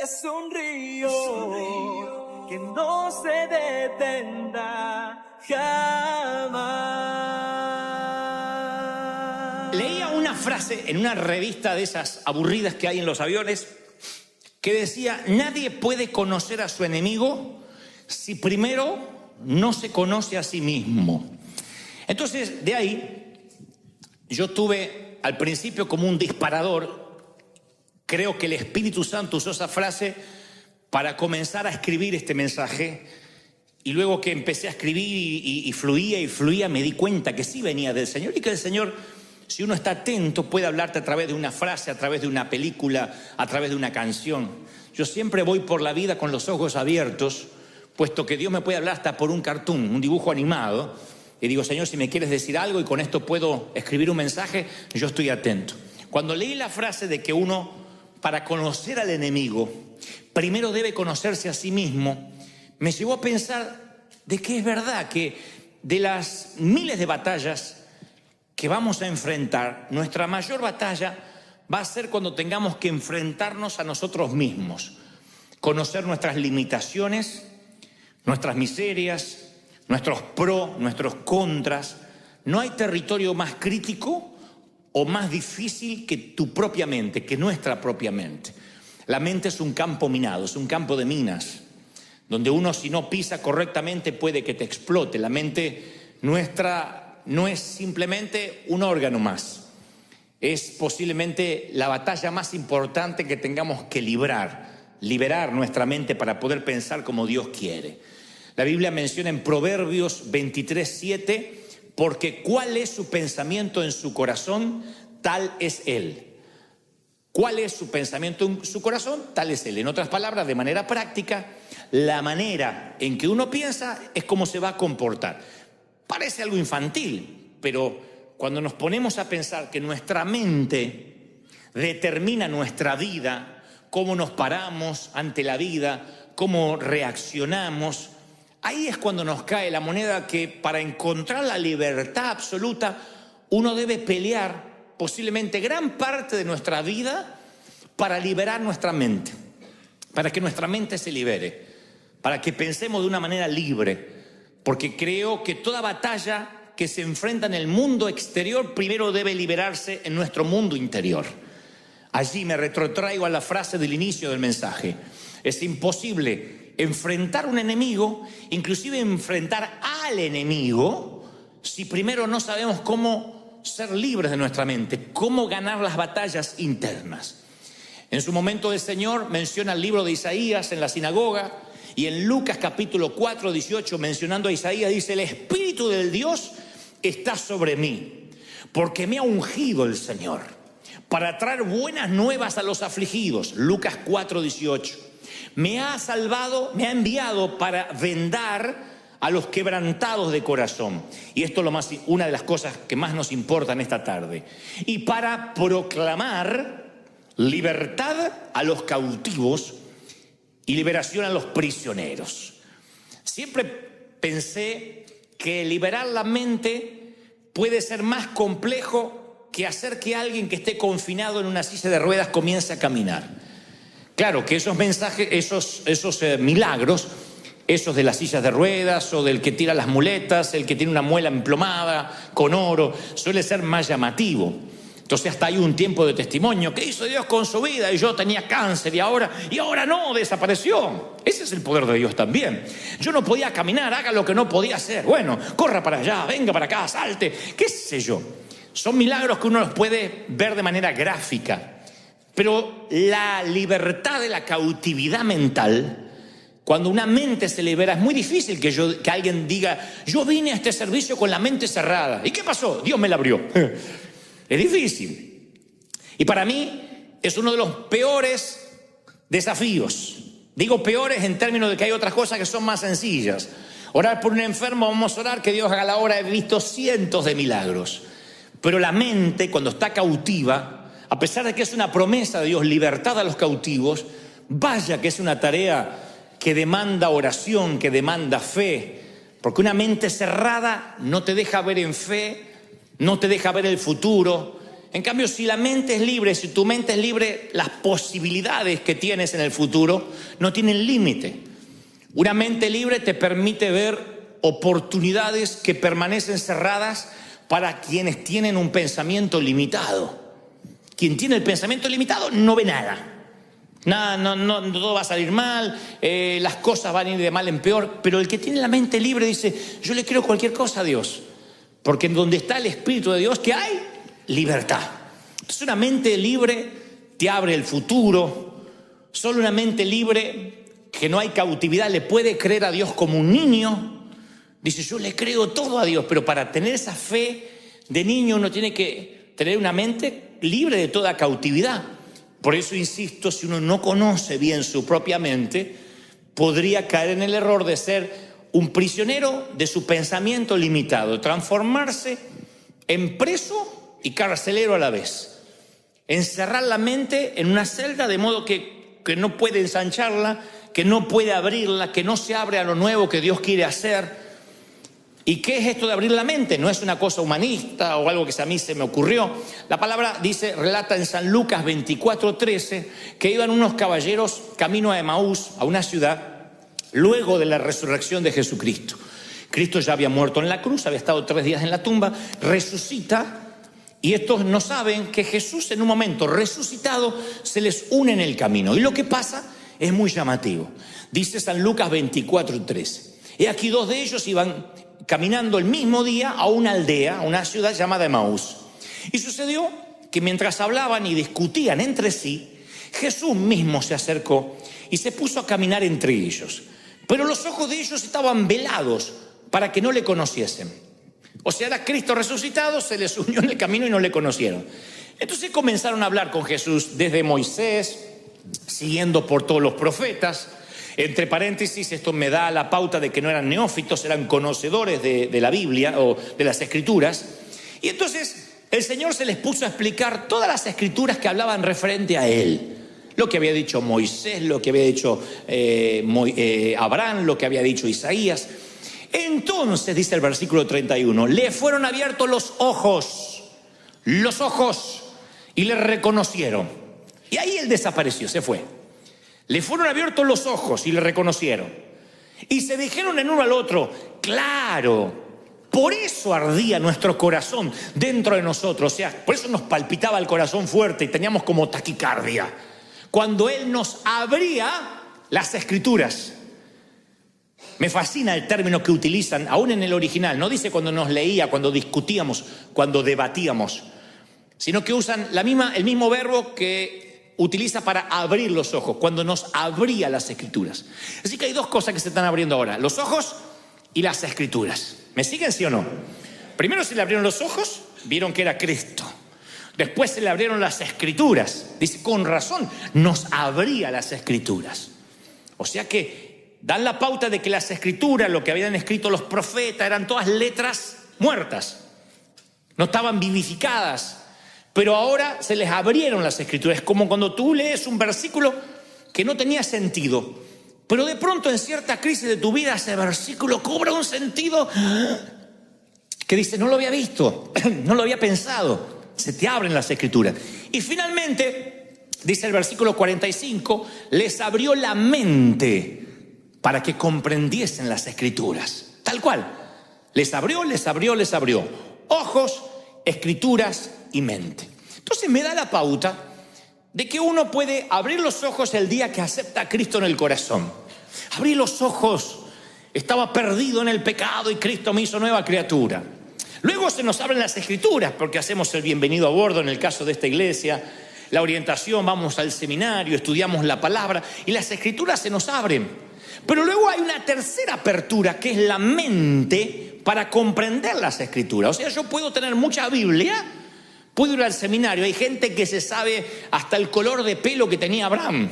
Es un río que no se detendrá jamás. Leía una frase en una revista de esas aburridas que hay en los aviones que decía: nadie puede conocer a su enemigo si primero no se conoce a sí mismo. Entonces, de ahí, yo tuve al principio como un disparador. Creo que el Espíritu Santo usó esa frase para comenzar a escribir este mensaje. Y luego que empecé a escribir y fluía, me di cuenta que sí venía del Señor. Y que el Señor, si uno está atento, puede hablarte a través de una frase, a través de una película, a través de una canción. Yo siempre voy por la vida con los ojos abiertos, puesto que Dios me puede hablar hasta por un cartoon, un dibujo animado. Y digo: Señor, si me quieres decir algo y con esto puedo escribir un mensaje, yo estoy atento. Cuando leí la frase de que uno, para conocer al enemigo, primero debe conocerse a sí mismo, me llevó a pensar de que es verdad que de las miles de batallas que vamos a enfrentar, nuestra mayor batalla va a ser cuando tengamos que enfrentarnos a nosotros mismos, conocer nuestras limitaciones, nuestras miserias, nuestros pros, nuestros contras. No hay territorio más crítico o más difícil que tu propia mente, que nuestra propia mente. La mente es un campo minado, es un campo de minas, donde uno, si no pisa correctamente, puede que te explote. La mente nuestra no es simplemente un órgano más, es posiblemente la batalla más importante que tengamos que liberar nuestra mente para poder pensar como Dios quiere. La Biblia menciona en Proverbios 23:7: porque cuál es su pensamiento en su corazón, tal es él. ¿Cuál es su pensamiento en su corazón? Tal es él. En otras palabras, de manera práctica, la manera en que uno piensa es cómo se va a comportar. Parece algo infantil, pero cuando nos ponemos a pensar que nuestra mente determina nuestra vida, cómo nos paramos ante la vida, cómo reaccionamos, ahí es cuando nos cae la moneda que para encontrar la libertad absoluta uno debe pelear posiblemente gran parte de nuestra vida para liberar nuestra mente, para que nuestra mente se libere, para que pensemos de una manera libre, porque creo que toda batalla que se enfrenta en el mundo exterior primero debe liberarse en nuestro mundo interior. Allí me retrotraigo a la frase del inicio del mensaje: es imposible enfrentar un enemigo, inclusive enfrentar al enemigo, si primero no sabemos cómo ser libres de nuestra mente, cómo ganar las batallas internas. En su momento el Señor menciona el libro de Isaías en la sinagoga, y en Lucas capítulo 4:18, mencionando a Isaías, dice: el Espíritu del Dios está sobre mí, porque me ha ungido el Señor para traer buenas nuevas a los afligidos. Lucas 4:18. Me ha salvado, me ha enviado para vendar a los quebrantados de corazón. Y esto es una de las cosas que más nos importan esta tarde. Y para proclamar libertad a los cautivos y liberación a los prisioneros. Siempre pensé que liberar la mente puede ser más complejo que hacer que alguien que esté confinado en una silla de ruedas comience a caminar. Claro que esos mensajes, esos milagros, esos de las sillas de ruedas o del que tira las muletas, el que tiene una muela emplomada con oro, suele ser más llamativo. Entonces hasta hay un tiempo de testimonio: ¿qué hizo Dios con su vida? Y yo tenía cáncer y ahora no, desapareció. Ese es el poder de Dios también. Yo no podía caminar, haga lo que no podía hacer. Bueno, corra para allá, venga para acá, salte, qué sé yo. Son milagros que uno los puede ver de manera gráfica. Pero la libertad de la cautividad mental, cuando una mente se libera, es muy difícil que alguien diga: yo vine a este servicio con la mente cerrada. ¿Y qué pasó? Dios me la abrió. Es difícil. Y para mí es uno de los peores desafíos. Digo peores en términos de que hay otras cosas que son más sencillas. Orar por un enfermo, vamos a orar que Dios haga la obra. He visto cientos de milagros. Pero la mente, cuando está cautiva, a pesar de que es una promesa de Dios, libertad a los cautivos, vaya que es una tarea que demanda oración, que demanda fe, porque una mente cerrada no te deja ver en fe, no te deja ver el futuro. En cambio, si la mente es libre, si tu mente es libre, las posibilidades que tienes en el futuro no tienen límite. Una mente libre te permite ver oportunidades que permanecen cerradas para quienes tienen un pensamiento limitado. Quien tiene el pensamiento limitado no ve nada. Nada, no, todo va a salir mal, las cosas van a ir de mal en peor. Pero el que tiene la mente libre dice, yo le creo cualquier cosa a Dios. Porque en donde está el Espíritu de Dios, ¿qué hay? Libertad. Entonces una mente libre te abre el futuro. Solo una mente libre, que no hay cautividad, le puede creer a Dios como un niño. Dice, yo le creo todo a Dios. Pero para tener esa fe de niño uno tiene que tener una mente libre de toda cautividad. Por eso insisto, si uno no conoce bien su propia mente, podría caer en el error de ser un prisionero de su pensamiento limitado, transformarse en preso y carcelero a la vez. Encerrar la mente en una celda de modo que no puede ensancharla, que no puede abrirla, que no se abre a lo nuevo que Dios quiere hacer. ¿Y qué es esto de abrir la mente? No es una cosa humanista o algo que a mí se me ocurrió. La palabra relata en San Lucas 24:13 que iban unos caballeros camino a Emaús, a una ciudad, luego de la resurrección de Jesucristo. Cristo ya había muerto en la cruz, había estado 3 días en la tumba, resucita, y estos no saben que Jesús en un momento resucitado se les une en el camino. Y lo que pasa es muy llamativo. Dice San Lucas 24:13. He aquí 2 de ellos iban caminando el mismo día a una aldea, a una ciudad llamada Emaús. Y sucedió que mientras hablaban y discutían entre sí, Jesús mismo se acercó y se puso a caminar entre ellos. Pero los ojos de ellos estaban velados para que no le conociesen. O sea, era Cristo resucitado, se les unió en el camino y no le conocieron. Entonces comenzaron a hablar con Jesús desde Moisés, siguiendo por todos los profetas. Entre paréntesis, esto me da la pauta de que no eran neófitos, eran conocedores de la Biblia o de las Escrituras. Y entonces el Señor se les puso a explicar todas las Escrituras que hablaban referente a Él. Lo que había dicho Moisés, lo que había dicho Abraham, lo que había dicho Isaías. Entonces, dice el versículo 31, le fueron abiertos los ojos, y le reconocieron. Y ahí él desapareció, se fue. Le fueron abiertos los ojos y le reconocieron. Y se dijeron en uno al otro, claro, por eso ardía nuestro corazón dentro de nosotros. O sea, por eso nos palpitaba el corazón fuerte y teníamos como taquicardia. Cuando Él nos abría las Escrituras. Me fascina el término que utilizan, aún en el original. No dice cuando nos leía, cuando discutíamos, cuando debatíamos, sino que usan el mismo verbo que utiliza para abrir los ojos, cuando nos abría las Escrituras. Así que hay 2 cosas que se están abriendo ahora, los ojos y las Escrituras. ¿Me siguen, sí o no? Primero se le abrieron los ojos, vieron que era Cristo. Después se le abrieron las Escrituras. Dice, con razón, nos abría las Escrituras. O sea que dan la pauta de que las Escrituras, lo que habían escrito los profetas, eran todas letras muertas. No estaban vivificadas. Pero ahora se les abrieron las Escrituras. Es como cuando tú lees un versículo que no tenía sentido. Pero de pronto en cierta crisis de tu vida ese versículo cobra un sentido que dice, no lo había visto, no lo había pensado. Se te abren las Escrituras. Y finalmente, dice el versículo 45, les abrió la mente para que comprendiesen las Escrituras. Tal cual. Les abrió. Ojos, Escrituras y mente. Entonces me da la pauta de que uno puede abrir los ojos el día que acepta a Cristo en el corazón. Abrí los ojos, estaba perdido en el pecado y Cristo me hizo nueva criatura. Luego se nos abren las Escrituras porque hacemos el bienvenido a bordo en el caso de esta iglesia, la orientación, vamos al seminario, estudiamos la palabra y las Escrituras se nos abren. Pero luego hay una tercera apertura que es la mente para comprender las Escrituras. O sea, yo puedo tener mucha Biblia, puedo ir al seminario, hay gente que se sabe hasta el color de pelo que tenía Abraham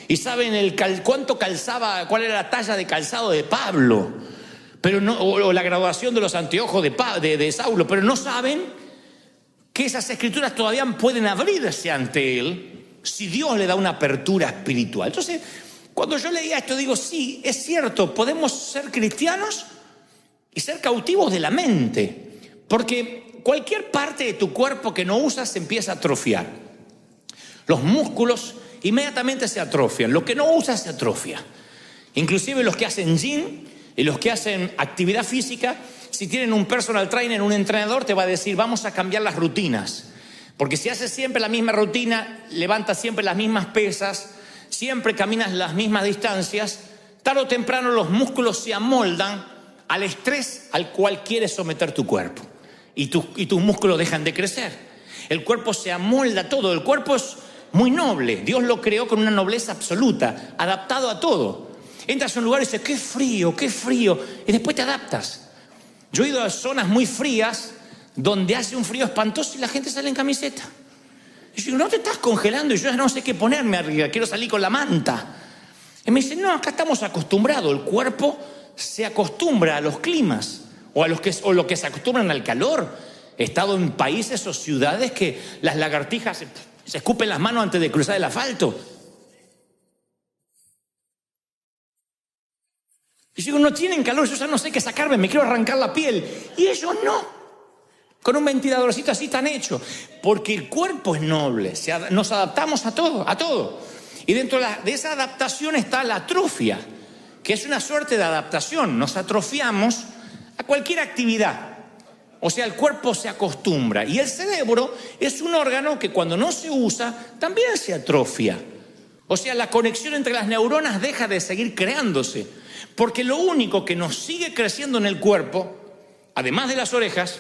y saben cuánto calzaba, cuál era la talla de calzado de Pablo, pero no, o la graduación de los anteojos de Saulo, pero no saben que esas Escrituras todavía pueden abrirse ante él si Dios le da una apertura espiritual. Entonces, cuando yo leía esto digo, sí, es cierto, podemos ser cristianos y ser cautivos de la mente, porque cualquier parte de tu cuerpo que no usas se empieza a atrofiar. Los músculos inmediatamente se atrofian, lo que no usas se atrofia. Inclusive los que hacen gym y los que hacen actividad física, si tienen un personal trainer, un entrenador, te va a decir, vamos a cambiar las rutinas. Porque si haces siempre la misma rutina, levantas siempre las mismas pesas, siempre caminas las mismas distancias, tarde o temprano los músculos se amoldan al estrés al cual quieres someter tu cuerpo. Y tus músculos dejan de crecer. El cuerpo se amolda a todo. El cuerpo es muy noble. Dios lo creó con una nobleza absoluta, adaptado a todo. Entras a un lugar y dices, qué frío, y después te adaptas. Yo he ido a zonas muy frías donde hace un frío espantoso y la gente sale en camiseta. Y yo digo, no te estás congelando, y yo ya no sé qué ponerme arriba, quiero salir con la manta. Y me dicen, no, acá estamos acostumbrados, el cuerpo se acostumbra a los climas, o lo que se acostumbran al calor. He estado en países o ciudades que las lagartijas se escupen las manos antes de cruzar el asfalto. Y yo digo, no tienen calor, yo ya no sé qué sacarme, me quiero arrancar la piel. Y ellos no. Con un ventiladorcito así tan hecho. Porque el cuerpo es noble, nos adaptamos a todo. Y dentro de esa adaptación está la atrofia, que es una suerte de adaptación. Nos atrofiamos a cualquier actividad. O sea, el cuerpo se acostumbra. Y el cerebro es un órgano que cuando no se usa, también se atrofia. O sea, la conexión entre las neuronas deja de seguir creándose. Porque lo único que nos sigue creciendo en el cuerpo, además de las orejas,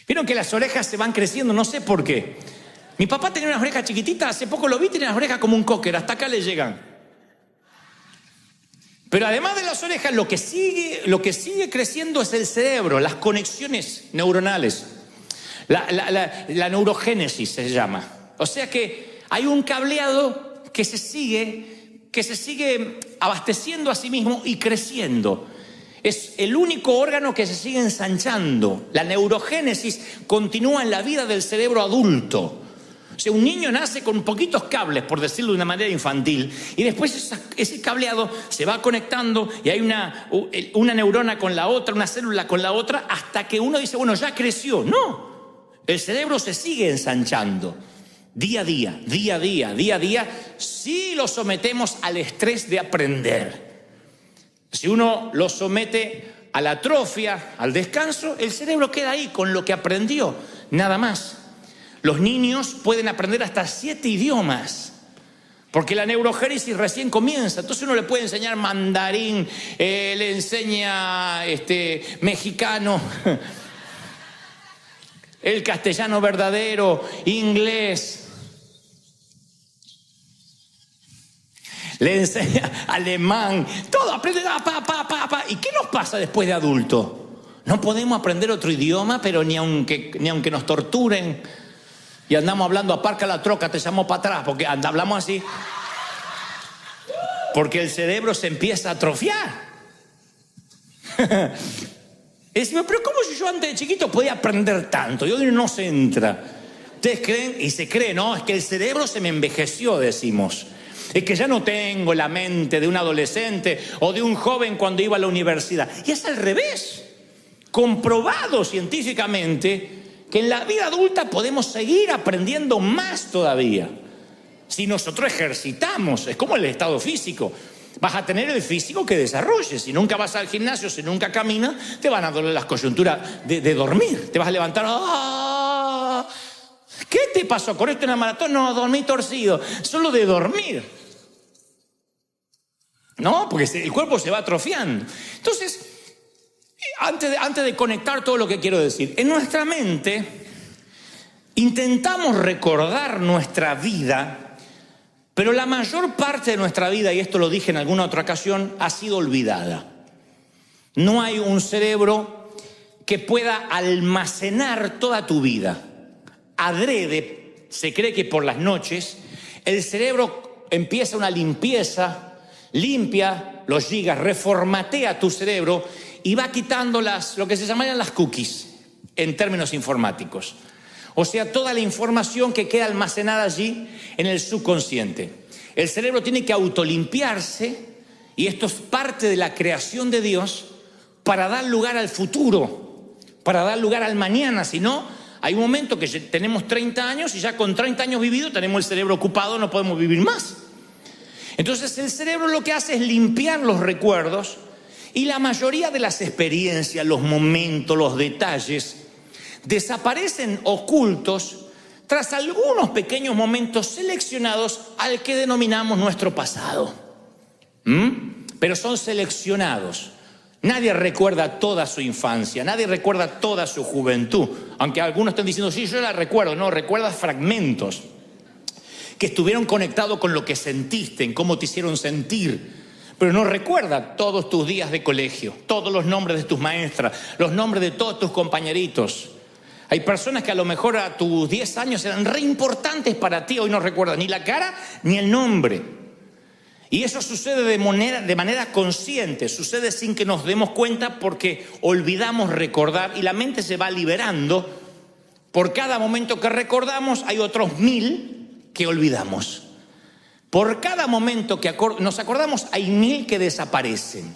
vieron que las orejas se van creciendo, no sé por qué. Mi papá tenía unas orejas chiquititas, hace poco lo vi, tenía las orejas como un cocker, hasta acá le llegan. Pero además de las orejas, lo que sigue creciendo es el cerebro, las conexiones neuronales. La neurogénesis se llama. O sea que hay un cableado que se sigue abasteciendo a sí mismo y creciendo. Es el único órgano que se sigue ensanchando. La neurogénesis continúa en la vida del cerebro adulto. O sea, un niño nace con poquitos cables, por decirlo de una manera infantil, y después ese cableado se va conectando y hay una neurona con la otra, una célula con la otra, hasta que uno dice, bueno, ya creció. No, el cerebro se sigue ensanchando. Día a día, si lo sometemos al estrés de aprender. Si uno lo somete a la atrofia, al descanso, el cerebro queda ahí con lo que aprendió, nada más. Los niños pueden aprender hasta 7 idiomas, porque la neurogénesis recién comienza. Entonces uno le puede enseñar mandarín, le enseña mexicano, el castellano verdadero, inglés. Le enseña alemán, todo, aprende, ¿Y qué nos pasa después de adulto? No podemos aprender otro idioma, pero ni aunque nos torturen y andamos hablando, aparca la troca, te llamo para atrás, porque hablamos así. Porque el cerebro se empieza a atrofiar. Y decimos, pero ¿cómo si yo antes de chiquito podía aprender tanto? Y hoy no se entra. Ustedes creen, y se cree, no, es que el cerebro se me envejeció, decimos. Es que ya no tengo la mente de un adolescente o de un joven cuando iba a la universidad. Y es al revés. Comprobado científicamente que en la vida adulta podemos seguir aprendiendo más todavía. Si nosotros ejercitamos, es como el estado físico. Vas a tener el físico que desarrolles. Si nunca vas al gimnasio, si nunca caminas, te van a doler las coyunturas de dormir. Te vas a levantar. ¡Ah! ¿Qué te pasó? ¿Corriste una maratón? No, dormí torcido. Solo de dormir. No, porque el cuerpo se va atrofiando. Entonces, antes de conectar todo lo que quiero decir, en nuestra mente intentamos recordar nuestra vida, pero la mayor parte de nuestra vida, y esto lo dije en alguna otra ocasión, ha sido olvidada. No hay un cerebro que pueda almacenar toda tu vida. Adrede, se cree que por las noches el cerebro empieza una limpieza, limpia los gigas, reformatea tu cerebro y va quitando lo que se llamarían las cookies en términos informáticos. O sea, toda la información que queda almacenada allí en el subconsciente. El cerebro tiene que autolimpiarse, y esto es parte de la creación de Dios para dar lugar al futuro, para dar lugar al mañana. Si no, hay un momento que tenemos 30 años y ya con 30 años vividos tenemos el cerebro ocupado, no podemos vivir más. Entonces el cerebro lo que hace es limpiar los recuerdos y la mayoría de las experiencias, los momentos, los detalles desaparecen ocultos tras algunos pequeños momentos seleccionados al que denominamos nuestro pasado. Pero son seleccionados. Nadie recuerda toda su infancia, nadie recuerda toda su juventud. Aunque algunos estén diciendo, sí, yo la recuerdo. No, recuerdas fragmentos que estuvieron conectados con lo que sentiste, en cómo te hicieron sentir. Pero no recuerda todos tus días de colegio, todos los nombres de tus maestras, los nombres de todos tus compañeritos. Hay personas que a lo mejor a tus 10 años eran re importantes para ti, hoy no recuerdas ni la cara ni el nombre. Y eso sucede de manera consciente, sucede sin que nos demos cuenta porque olvidamos recordar y la mente se va liberando. Por cada momento que recordamos hay otros 1000 que olvidamos. Por cada momento que nos acordamos hay 1000 que desaparecen.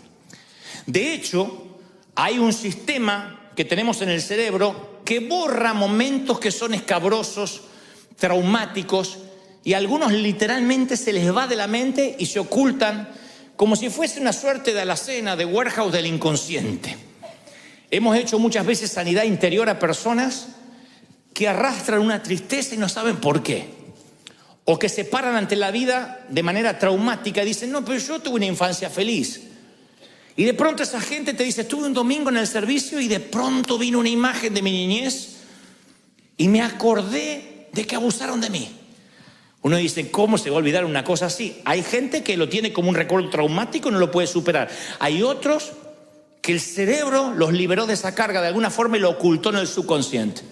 De hecho, hay un sistema que tenemos en el cerebro que borra momentos que son escabrosos, traumáticos, y a algunos literalmente se les va de la mente y se ocultan como si fuese una suerte de alacena, de warehouse del inconsciente. Hemos hecho muchas veces sanidad interior a personas que arrastran una tristeza y no saben por qué. O que se paran ante la vida de manera traumática y dicen, no, pero yo tuve una infancia feliz. Y de pronto esa gente te dice, estuve un domingo en el servicio y de pronto vino una imagen de mi niñez y me acordé de que abusaron de mí. Uno dice, ¿cómo se va a olvidar una cosa así? Hay gente que lo tiene como un recuerdo traumático y no lo puede superar. Hay otros que el cerebro los liberó de esa carga de alguna forma y lo ocultó en el subconsciente.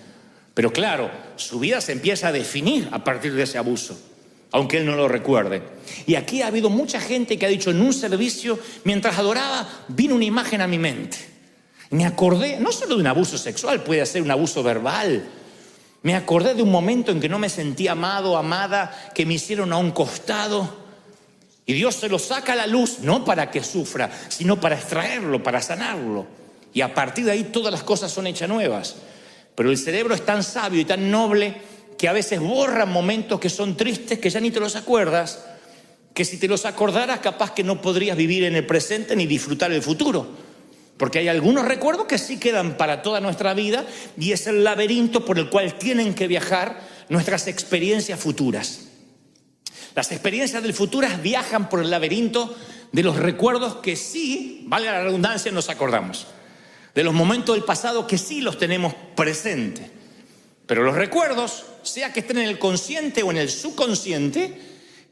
Pero claro, su vida se empieza a definir a partir de ese abuso, aunque él no lo recuerde. Y aquí ha habido mucha gente que ha dicho, en un servicio, mientras adoraba, vino una imagen a mi mente. Me acordé, no solo de un abuso sexual, puede ser un abuso verbal. Me acordé de un momento en que no me sentía amado, amada, que me hicieron a un costado. Y Dios se lo saca a la luz, no para que sufra, sino para extraerlo, para sanarlo. Y a partir de ahí todas las cosas son hechas nuevas. Pero el cerebro es tan sabio y tan noble que a veces borra momentos que son tristes, que ya ni te los acuerdas, que si te los acordaras capaz que no podrías vivir en el presente ni disfrutar el futuro. Porque hay algunos recuerdos que sí quedan para toda nuestra vida y es el laberinto por el cual tienen que viajar nuestras experiencias futuras. Las experiencias del futuro viajan por el laberinto de los recuerdos que sí, valga la redundancia, nos acordamos. De los momentos del pasado que sí los tenemos presentes. Pero los recuerdos, sea que estén en el consciente o en el subconsciente,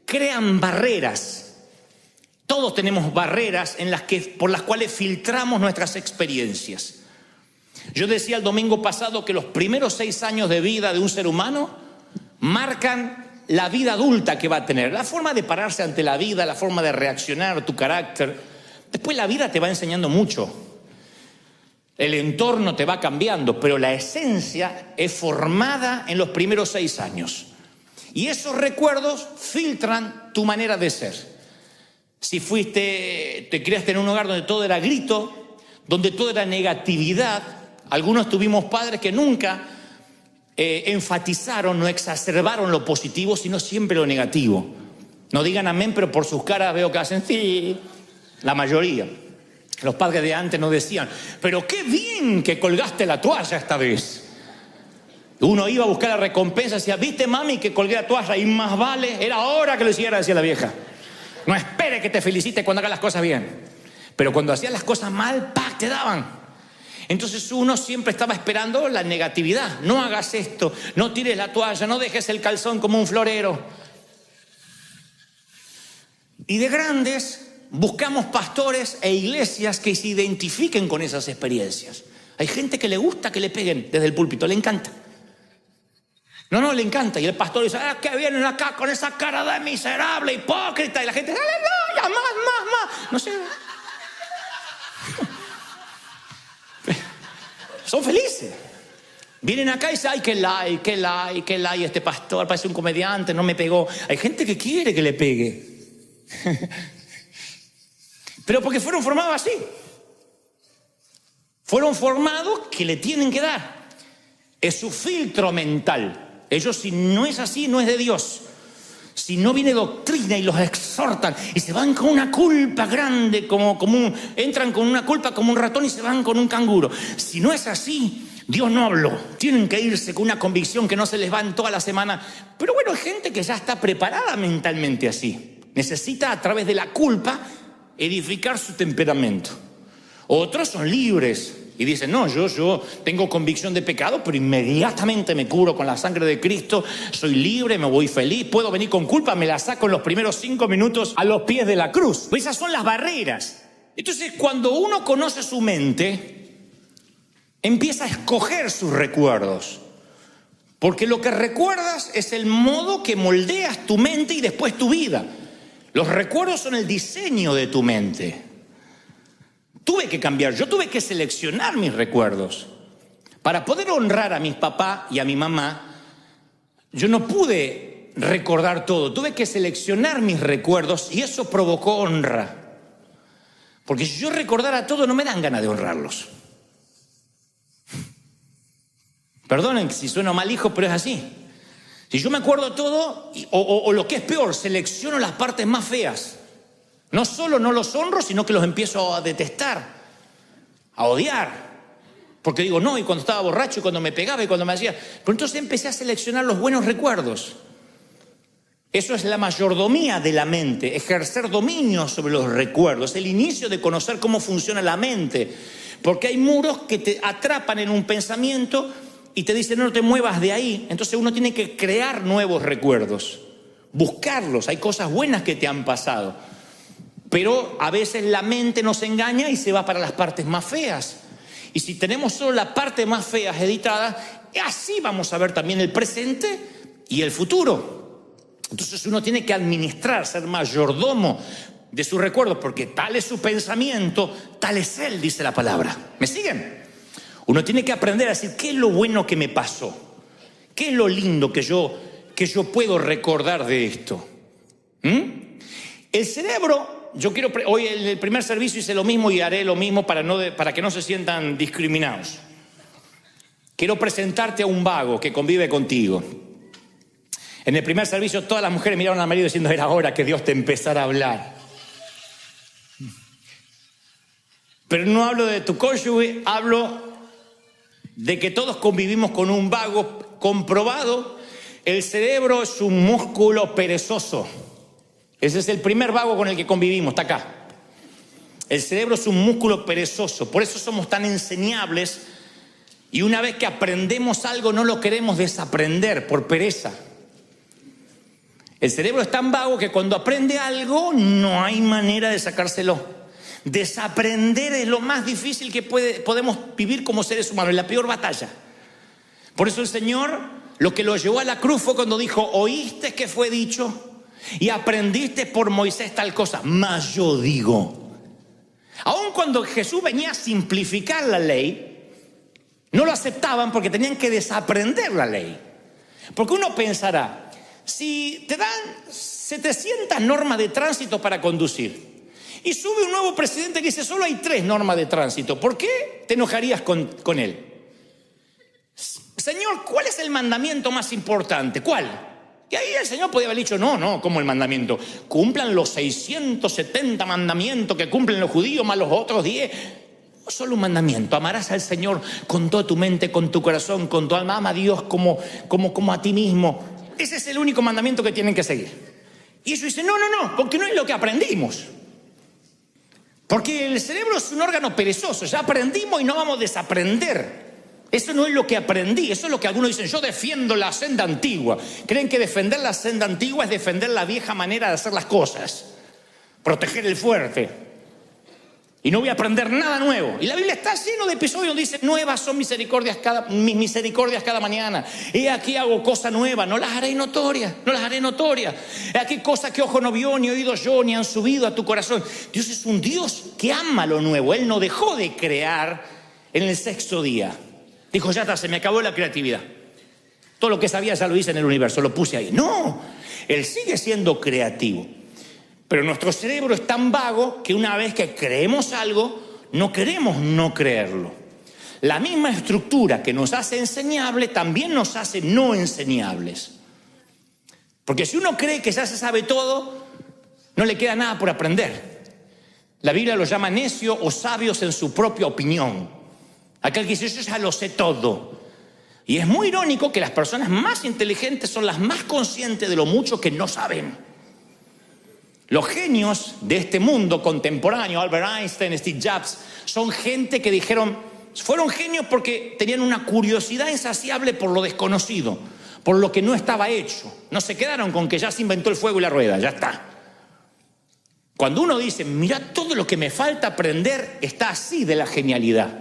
crean barreras. Todos tenemos barreras por las cuales filtramos nuestras experiencias. Yo decía el domingo pasado que los primeros 6 años de vida de un ser humano marcan la vida adulta que va a tener. La forma de pararse ante la vida, la forma de reaccionar, tu carácter. Después la vida te va enseñando mucho. El entorno te va cambiando, pero la esencia es formada en los primeros 6 años. Y esos recuerdos filtran tu manera de ser. Si te criaste en un hogar donde todo era grito, donde todo era negatividad, algunos tuvimos padres que nunca enfatizaron, no exacerbaron lo positivo, sino siempre lo negativo. No digan amén, pero por sus caras veo que hacen sí, la mayoría. Los padres de antes no decían, pero qué bien que colgaste la toalla esta vez. Uno iba a buscar la recompensa y decía, ¿viste mami que colgué la toalla? Y más vale, era hora que lo hiciera, decía la vieja. No espere que te felicite cuando hagas las cosas bien. Pero cuando hacías las cosas mal, ¡pac!, te daban. Entonces uno siempre estaba esperando la negatividad. No hagas esto, no tires la toalla, no dejes el calzón como un florero. Y de grandes buscamos pastores e iglesias que se identifiquen con esas experiencias. Hay gente que le gusta que le peguen desde el púlpito, le encanta. No, le encanta. Y el pastor dice, que vienen acá con esa cara de miserable, hipócrita. Y la gente, aleluya, más. No sé. Son felices. Vienen acá y dicen, ay, qué like, este pastor parece un comediante, no me pegó. Hay gente que quiere que le pegue. Pero porque fueron formados así. fueron formados que le tienen que dar. Es su filtro mental. Ellos, si no es así, no es de Dios. Si no viene doctrina y los exhortan y se van con una culpa grande, entran con una culpa como un ratón y se van con un canguro. Si no es así, Dios no habló. Tienen que irse con una convicción que no se les va en toda la semana. Pero bueno, hay gente que ya está preparada mentalmente así. Necesita a través de la culpa edificar su temperamento. Otros son libres y dicen, no, yo tengo convicción de pecado, pero inmediatamente me cubro con la sangre de Cristo, soy libre, me voy feliz, puedo venir con culpa, me la saco en los primeros 5 minutos a los pies de la cruz. Pues esas son las barreras. Entonces, cuando uno conoce su mente, empieza a escoger sus recuerdos. Porque lo que recuerdas es el modo que moldeas tu mente y después tu vida. Los recuerdos son el diseño de tu mente. Tuve que cambiar, yo tuve que seleccionar mis recuerdos. Para poder honrar a mis papás y a mi mamá, yo no pude recordar todo, tuve que seleccionar mis recuerdos y eso provocó honra. Porque si yo recordara todo, no me dan ganas de honrarlos. Perdonen si sueno mal hijo, pero es así. Si yo me acuerdo todo, o lo que es peor, selecciono las partes más feas. No solo no los honro, sino que los empiezo a detestar, a odiar. Porque digo, no, y cuando estaba borracho, y cuando me pegaba, y cuando me hacía... Pero entonces empecé a seleccionar los buenos recuerdos. Eso es la mayordomía de la mente, ejercer dominio sobre los recuerdos, el inicio de conocer cómo funciona la mente. Porque hay muros que te atrapan en un pensamiento y te dicen, no te muevas de ahí. Entonces uno tiene que crear nuevos recuerdos, buscarlos. Hay cosas buenas que te han pasado. Pero a veces la mente nos engaña y se va para las partes más feas. Y si tenemos solo la parte más fea editada, así vamos a ver también el presente y el futuro. Entonces uno tiene que administrar, ser mayordomo de sus recuerdos, porque tal es su pensamiento, tal es él, dice la palabra. ¿Me siguen? Uno tiene que aprender a decir, ¿qué es lo bueno que me pasó? ¿Qué es lo lindo que yo puedo recordar de esto? El cerebro... hoy en el primer servicio hice lo mismo y haré lo mismo para que no se sientan discriminados. Quiero presentarte a un vago que convive contigo. En el primer servicio todas las mujeres miraron al marido diciendo, era hora que Dios te empezara a hablar. Pero no hablo de tu cónyuge, hablo de que todos convivimos con un vago comprobado. El cerebro es un músculo perezoso. Ese es el primer vago con el que convivimos, está acá. El cerebro es un músculo perezoso, por eso somos tan enseñables y una vez que aprendemos algo no lo queremos desaprender por pereza. El cerebro es tan vago que cuando aprende algo no hay manera de sacárselo. Desaprender es lo más difícil que podemos vivir como seres humanos, es la peor batalla. Por eso el Señor lo que lo llevó a la cruz fue cuando dijo, ¿oíste que fue dicho? Y aprendiste por Moisés tal cosa, mas yo digo. Aun cuando Jesús venía a simplificar la ley, no lo aceptaban porque tenían que desaprender la ley. Porque uno pensará, si te dan 700 normas de tránsito para conducir y sube un nuevo presidente que dice solo hay 3 normas de tránsito, ¿por qué te enojarías con él? Señor, ¿cuál es el mandamiento más importante? ¿Cuál? Y ahí el Señor podía haber dicho, no, como el mandamiento. Cumplan los 670 mandamientos que cumplen los judíos más los otros 10. Solo un mandamiento, amarás al Señor con toda tu mente, con tu corazón, con tu alma. Ama a Dios como a ti mismo. Ese es el único mandamiento que tienen que seguir. Y ellos dicen, no, porque no es lo que aprendimos. Porque el cerebro es un órgano perezoso, ya aprendimos y no vamos a desaprender. Eso no es lo que aprendí, eso es lo que algunos dicen, yo defiendo la senda antigua. Creen que defender la senda antigua es defender la vieja manera de hacer las cosas, proteger el fuerte. Y no voy a aprender nada nuevo. Y la Biblia está lleno de episodios donde dice, nuevas son mis misericordias cada mañana. He aquí hago cosa nueva, no las haré notorias. He aquí cosas que ojo no vio, ni oído yo, ni han subido a tu corazón. Dios es un Dios que ama lo nuevo. Él no dejó de crear en el 6º día. Dijo, ya está, se me acabó la creatividad. Todo lo que sabía ya lo hice en el universo, lo puse ahí. No, Él sigue siendo creativo. Pero nuestro cerebro es tan vago que una vez que creemos algo, no queremos no creerlo. La misma estructura que nos hace enseñables también nos hace no enseñables. Porque si uno cree que ya se sabe todo, no le queda nada por aprender. La Biblia lo llama necio o sabios en su propia opinión. Aquel que dice, yo ya lo sé todo. Y es muy irónico que las personas más inteligentes son las más conscientes de lo mucho que no saben. Los genios de este mundo contemporáneo, Albert Einstein, Steve Jobs, son gente que fueron genios porque tenían una curiosidad insaciable por lo desconocido, por lo que no estaba hecho. No se quedaron con que ya se inventó el fuego y la rueda, ya está. Cuando uno dice, mira, todo lo que me falta aprender está así de la genialidad,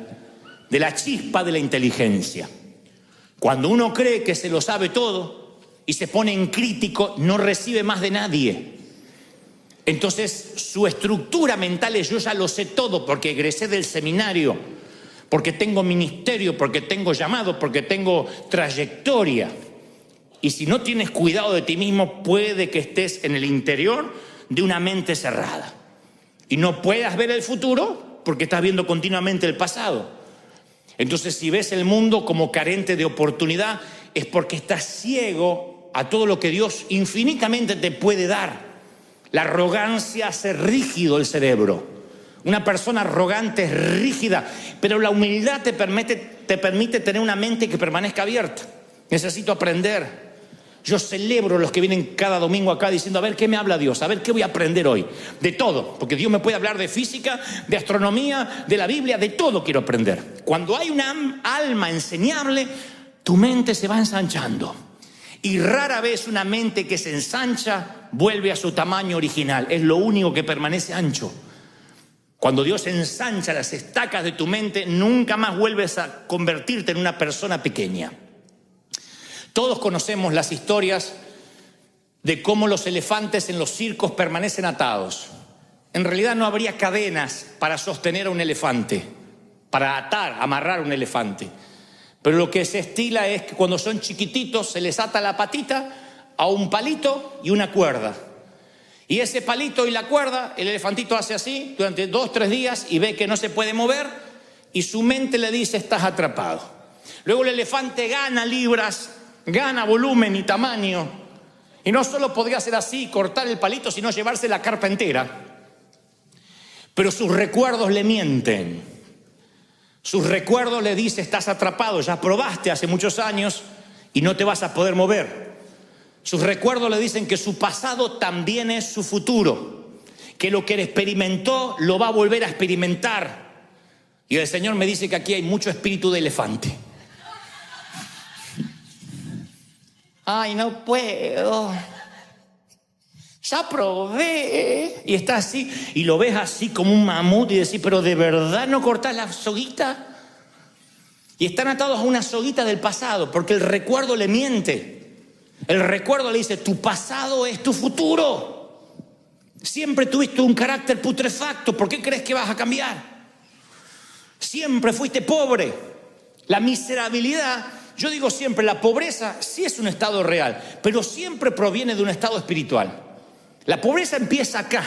de la chispa de la inteligencia. Cuando uno cree que se lo sabe todo y se pone en crítico, no recibe más de nadie. Entonces su estructura mental es, yo ya lo sé todo porque egresé del seminario, porque tengo ministerio, porque tengo llamado, porque tengo trayectoria. Y si no tienes cuidado de ti mismo, puede que estés en el interior de una mente cerrada y no puedas ver el futuro porque estás viendo continuamente el pasado. Entonces, si ves el mundo como carente de oportunidad, es porque estás ciego a todo lo que Dios infinitamente te puede dar. La arrogancia hace rígido el cerebro. Una persona arrogante es rígida, pero la humildad te permite tener una mente que permanezca abierta. Necesito aprender. Yo celebro los que vienen cada domingo acá diciendo, a ver, ¿qué me habla Dios? A ver, ¿qué voy a aprender hoy? De todo, porque Dios me puede hablar de física, de astronomía, de la Biblia, de todo quiero aprender. Cuando hay una alma enseñable, tu mente se va ensanchando. Y rara vez una mente que se ensancha vuelve a su tamaño original. Es lo único que permanece ancho. Cuando Dios ensancha las estacas de tu mente, nunca más vuelves a convertirte en una persona pequeña. Todos conocemos las historias de cómo los elefantes en los circos permanecen atados. En realidad no habría cadenas para sostener a un elefante, para amarrar a un elefante. Pero lo que se estila es que cuando son chiquititos se les ata la patita a un palito y una cuerda. Y ese palito y la cuerda, el elefantito hace así durante 2 o 3 días y ve que no se puede mover y su mente le dice, estás atrapado. Luego el elefante gana libras, gana volumen y tamaño, y no solo podría hacer así, cortar el palito, sino llevarse la carpa entera. Pero sus recuerdos le mienten. Sus recuerdos le dicen, estás atrapado, ya probaste hace muchos años y no te vas a poder mover. Sus recuerdos le dicen que su pasado también es su futuro, que lo que él experimentó lo va a volver a experimentar. Y el Señor me dice que aquí hay mucho espíritu de elefante. Ay, no puedo. Ya probé. Y está así, y lo ves así como un mamut y decís, pero ¿de verdad no cortás la soguita? Y están atados a una soguita del pasado, porque el recuerdo le miente. El recuerdo le dice, tu pasado es tu futuro. Siempre tuviste un carácter putrefacto, ¿por qué crees que vas a cambiar? Siempre fuiste pobre. La miserabilidad, yo digo siempre, la pobreza sí es un estado real, pero siempre proviene de un estado espiritual. La pobreza empieza acá,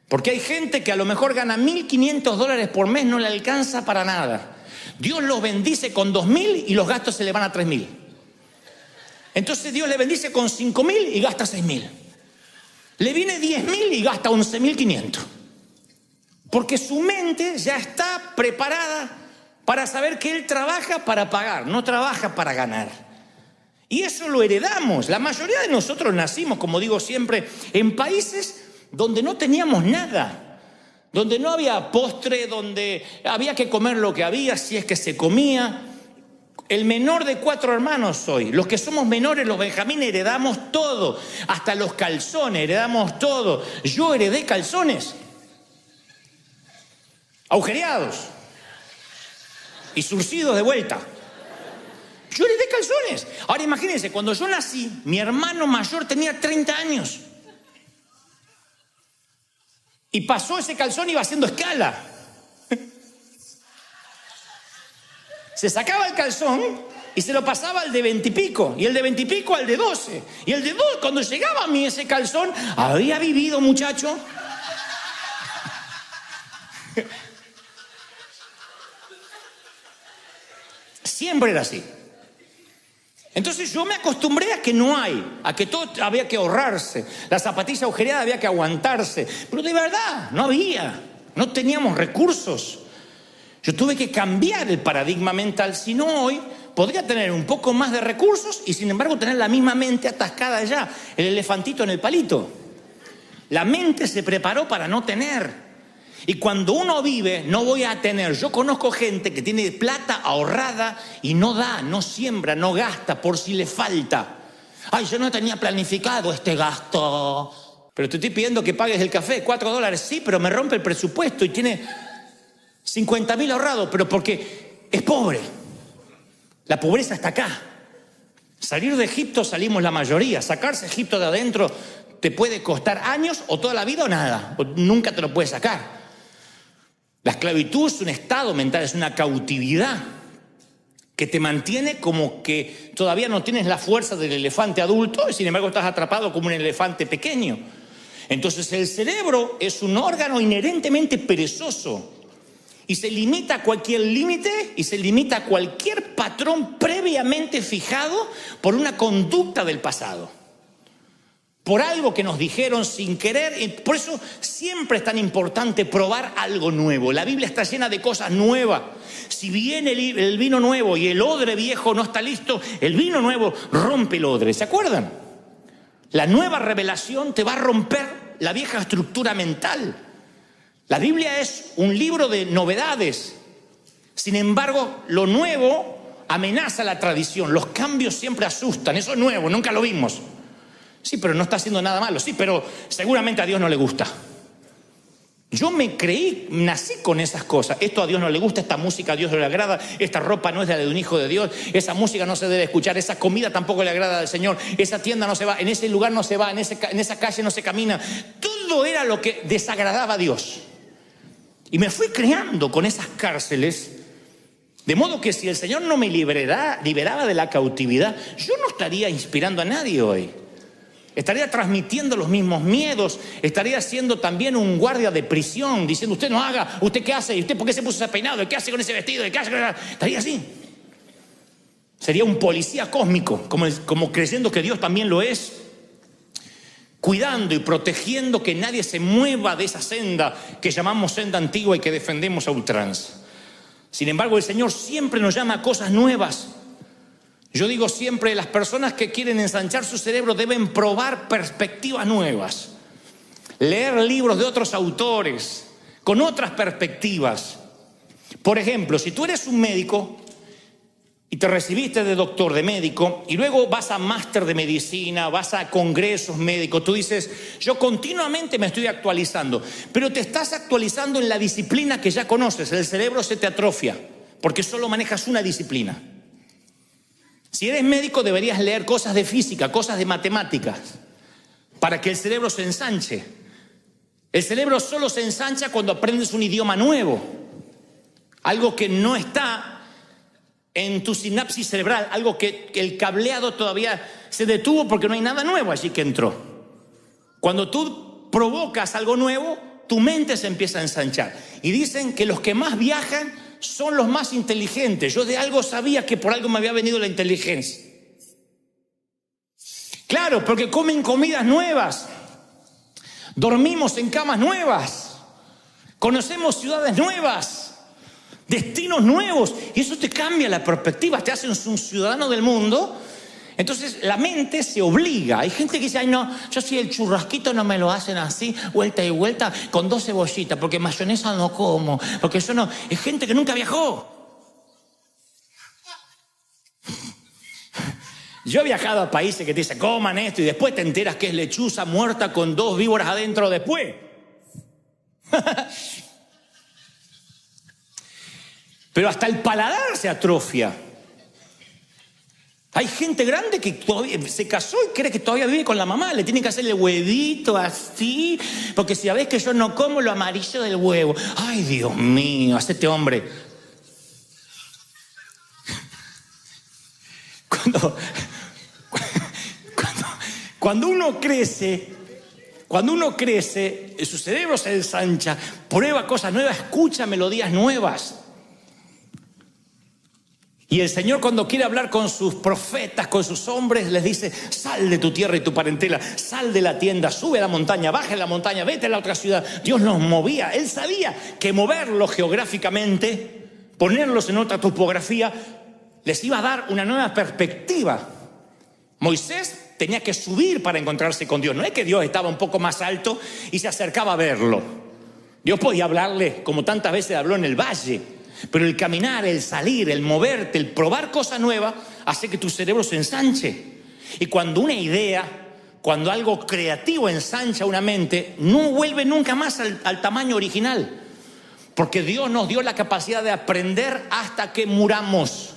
porque hay gente que a lo mejor gana $1.500 por mes, no le alcanza para nada. Dios los bendice con 2.000 y los gastos se le van a 3.000. Entonces Dios le bendice con 5.000 y gasta 6.000. Le viene 10.000 y gasta 11.500. Porque su mente ya está preparada para saber que él trabaja para pagar, no trabaja para ganar. Y eso lo heredamos. La mayoría de nosotros nacimos, como digo siempre, en países donde no teníamos nada, donde no había postre, donde había que comer lo que había, si es que se comía. El menor de 4 hermanos soy. Los que somos menores, los benjamines, heredamos todo. Hasta los calzones, heredamos todo. Yo heredé calzones agujereados y surcidos de vuelta. Yo heredé calzones. Ahora imagínense, cuando yo nací, mi hermano mayor tenía 30 años. Y pasó ese calzón y iba haciendo escala. Se sacaba el calzón y se lo pasaba al de 20 y pico. Y el de 20 y pico al de 12. Y el de 2, cuando llegaba a mí ese calzón, había vivido, muchacho. Siempre era así. Entonces yo me acostumbré a que no hay, a que todo había que ahorrarse, la zapatilla agujereada había que aguantarse, pero de verdad no había, no teníamos recursos. Yo tuve que cambiar el paradigma mental, si no hoy podría tener un poco más de recursos y sin embargo tener la misma mente atascada ya, el elefantito en el palito. La mente se preparó para no tener. Y cuando uno vive, no voy a tener. Yo conozco gente que tiene plata ahorrada y no da, no siembra, no gasta por si le falta. Ay, yo no tenía planificado este gasto. Pero te estoy pidiendo que pagues el café, $4. Sí, pero me rompe el presupuesto y tiene 50.000 ahorrados, pero porque es pobre. La pobreza está acá. Salir de Egipto salimos la mayoría. Sacarse Egipto de adentro te puede costar años o toda la vida o nada. O nunca te lo puedes sacar. La esclavitud es un estado mental, es una cautividad que te mantiene como que todavía no tienes la fuerza del elefante adulto y sin embargo estás atrapado como un elefante pequeño. Entonces el cerebro es un órgano inherentemente perezoso y se limita a cualquier límite y se limita a cualquier patrón previamente fijado por una conducta del pasado. Por algo que nos dijeron sin querer, y por eso siempre es tan importante probar algo nuevo. La Biblia está llena de cosas nuevas. Si viene el vino nuevo y el odre viejo no está listo, el vino nuevo rompe el odre. ¿Se acuerdan? La nueva revelación te va a romper la vieja estructura mental. La Biblia es un libro de novedades. Sin embargo, lo nuevo amenaza la tradición. Los cambios siempre asustan. Eso es nuevo, nunca lo vimos. Sí, pero no está haciendo nada malo. Sí, pero seguramente a Dios no le gusta. Yo me creí, nací con esas cosas. Esto a Dios no le gusta, esta música a Dios no le agrada, esta ropa no es la de un hijo de Dios, esa música no se debe escuchar, esa comida tampoco le agrada al Señor, esa tienda no se va, en ese lugar no se va, en esa calle no se camina. Todo era lo que desagradaba a Dios. Y me fui creando con esas cárceles, de modo que si el Señor no me liberaba de la cautividad, yo no estaría inspirando a nadie hoy. Estaría transmitiendo los mismos miedos, estaría siendo también un guardia de prisión, diciendo, usted no haga, usted qué hace, y usted por qué se puso ese peinado, qué hace con ese vestido, qué hace con esa... Estaría así. Sería un policía cósmico, como creyendo que Dios también lo es, cuidando y protegiendo que nadie se mueva de esa senda que llamamos senda antigua y que defendemos a ultranza. Sin embargo, el Señor siempre nos llama a cosas nuevas. Yo digo siempre, las personas que quieren ensanchar su cerebro deben probar perspectivas nuevas, leer libros de otros autores, con otras perspectivas. Por ejemplo, si tú eres un médico y te recibiste de doctor, de médico, y luego vas a máster de medicina, vas a congresos médicos, tú dices, yo continuamente me estoy actualizando, pero te estás actualizando en la disciplina que ya conoces, el cerebro se te atrofia, porque solo manejas una disciplina. Si eres médico deberías leer cosas de física, cosas de matemáticas, para que el cerebro se ensanche. El cerebro solo se ensancha cuando aprendes un idioma nuevo, algo que no está en tu sinapsis cerebral, algo que el cableado todavía se detuvo porque no hay nada nuevo allí que entró. Cuando tú provocas algo nuevo, tu mente se empieza a ensanchar. Y dicen que los que más viajan son los más inteligentes. Yo de algo sabía que por algo me había venido la inteligencia. Claro, porque comen comidas nuevas, dormimos en camas nuevas, conocemos ciudades nuevas, destinos nuevos, y eso te cambia la perspectiva, te hace un ciudadano del mundo. Entonces la mente se obliga. Hay gente que dice, ay no, yo si el churrasquito no me lo hacen así, vuelta y vuelta, con 2 cebollitas, porque mayonesa no como, porque eso no. Es gente que nunca viajó. Yo he viajado a países que te dicen, coman esto, y después te enteras que es lechuza muerta con 2 víboras adentro después. Pero hasta el paladar se atrofia. Hay gente grande que todavía se casó y cree que todavía vive con la mamá. Le tienen que hacerle huevito así, porque si sabés que yo no como lo amarillo del huevo. Ay, Dios mío, hacete hombre. Cuando uno crece, su cerebro se ensancha, prueba cosas nuevas, escucha melodías nuevas. Y el Señor, cuando quiere hablar con sus profetas, con sus hombres, les dice: sal de tu tierra y tu parentela, sal de la tienda, sube a la montaña, baja a la montaña, vete a la otra ciudad. Dios los movía. Él sabía que moverlos geográficamente, ponerlos en otra topografía, les iba a dar una nueva perspectiva. Moisés tenía que subir para encontrarse con Dios. No es que Dios estaba un poco más alto y se acercaba a verlo. Dios podía hablarle como tantas veces habló en el valle. Pero el caminar, el salir, el moverte, el probar cosas nuevas hace que tu cerebro se ensanche. Y cuando una idea, cuando algo creativo ensancha una mente, no vuelve nunca más al tamaño original. Porque Dios nos dio la capacidad de aprender hasta que muramos.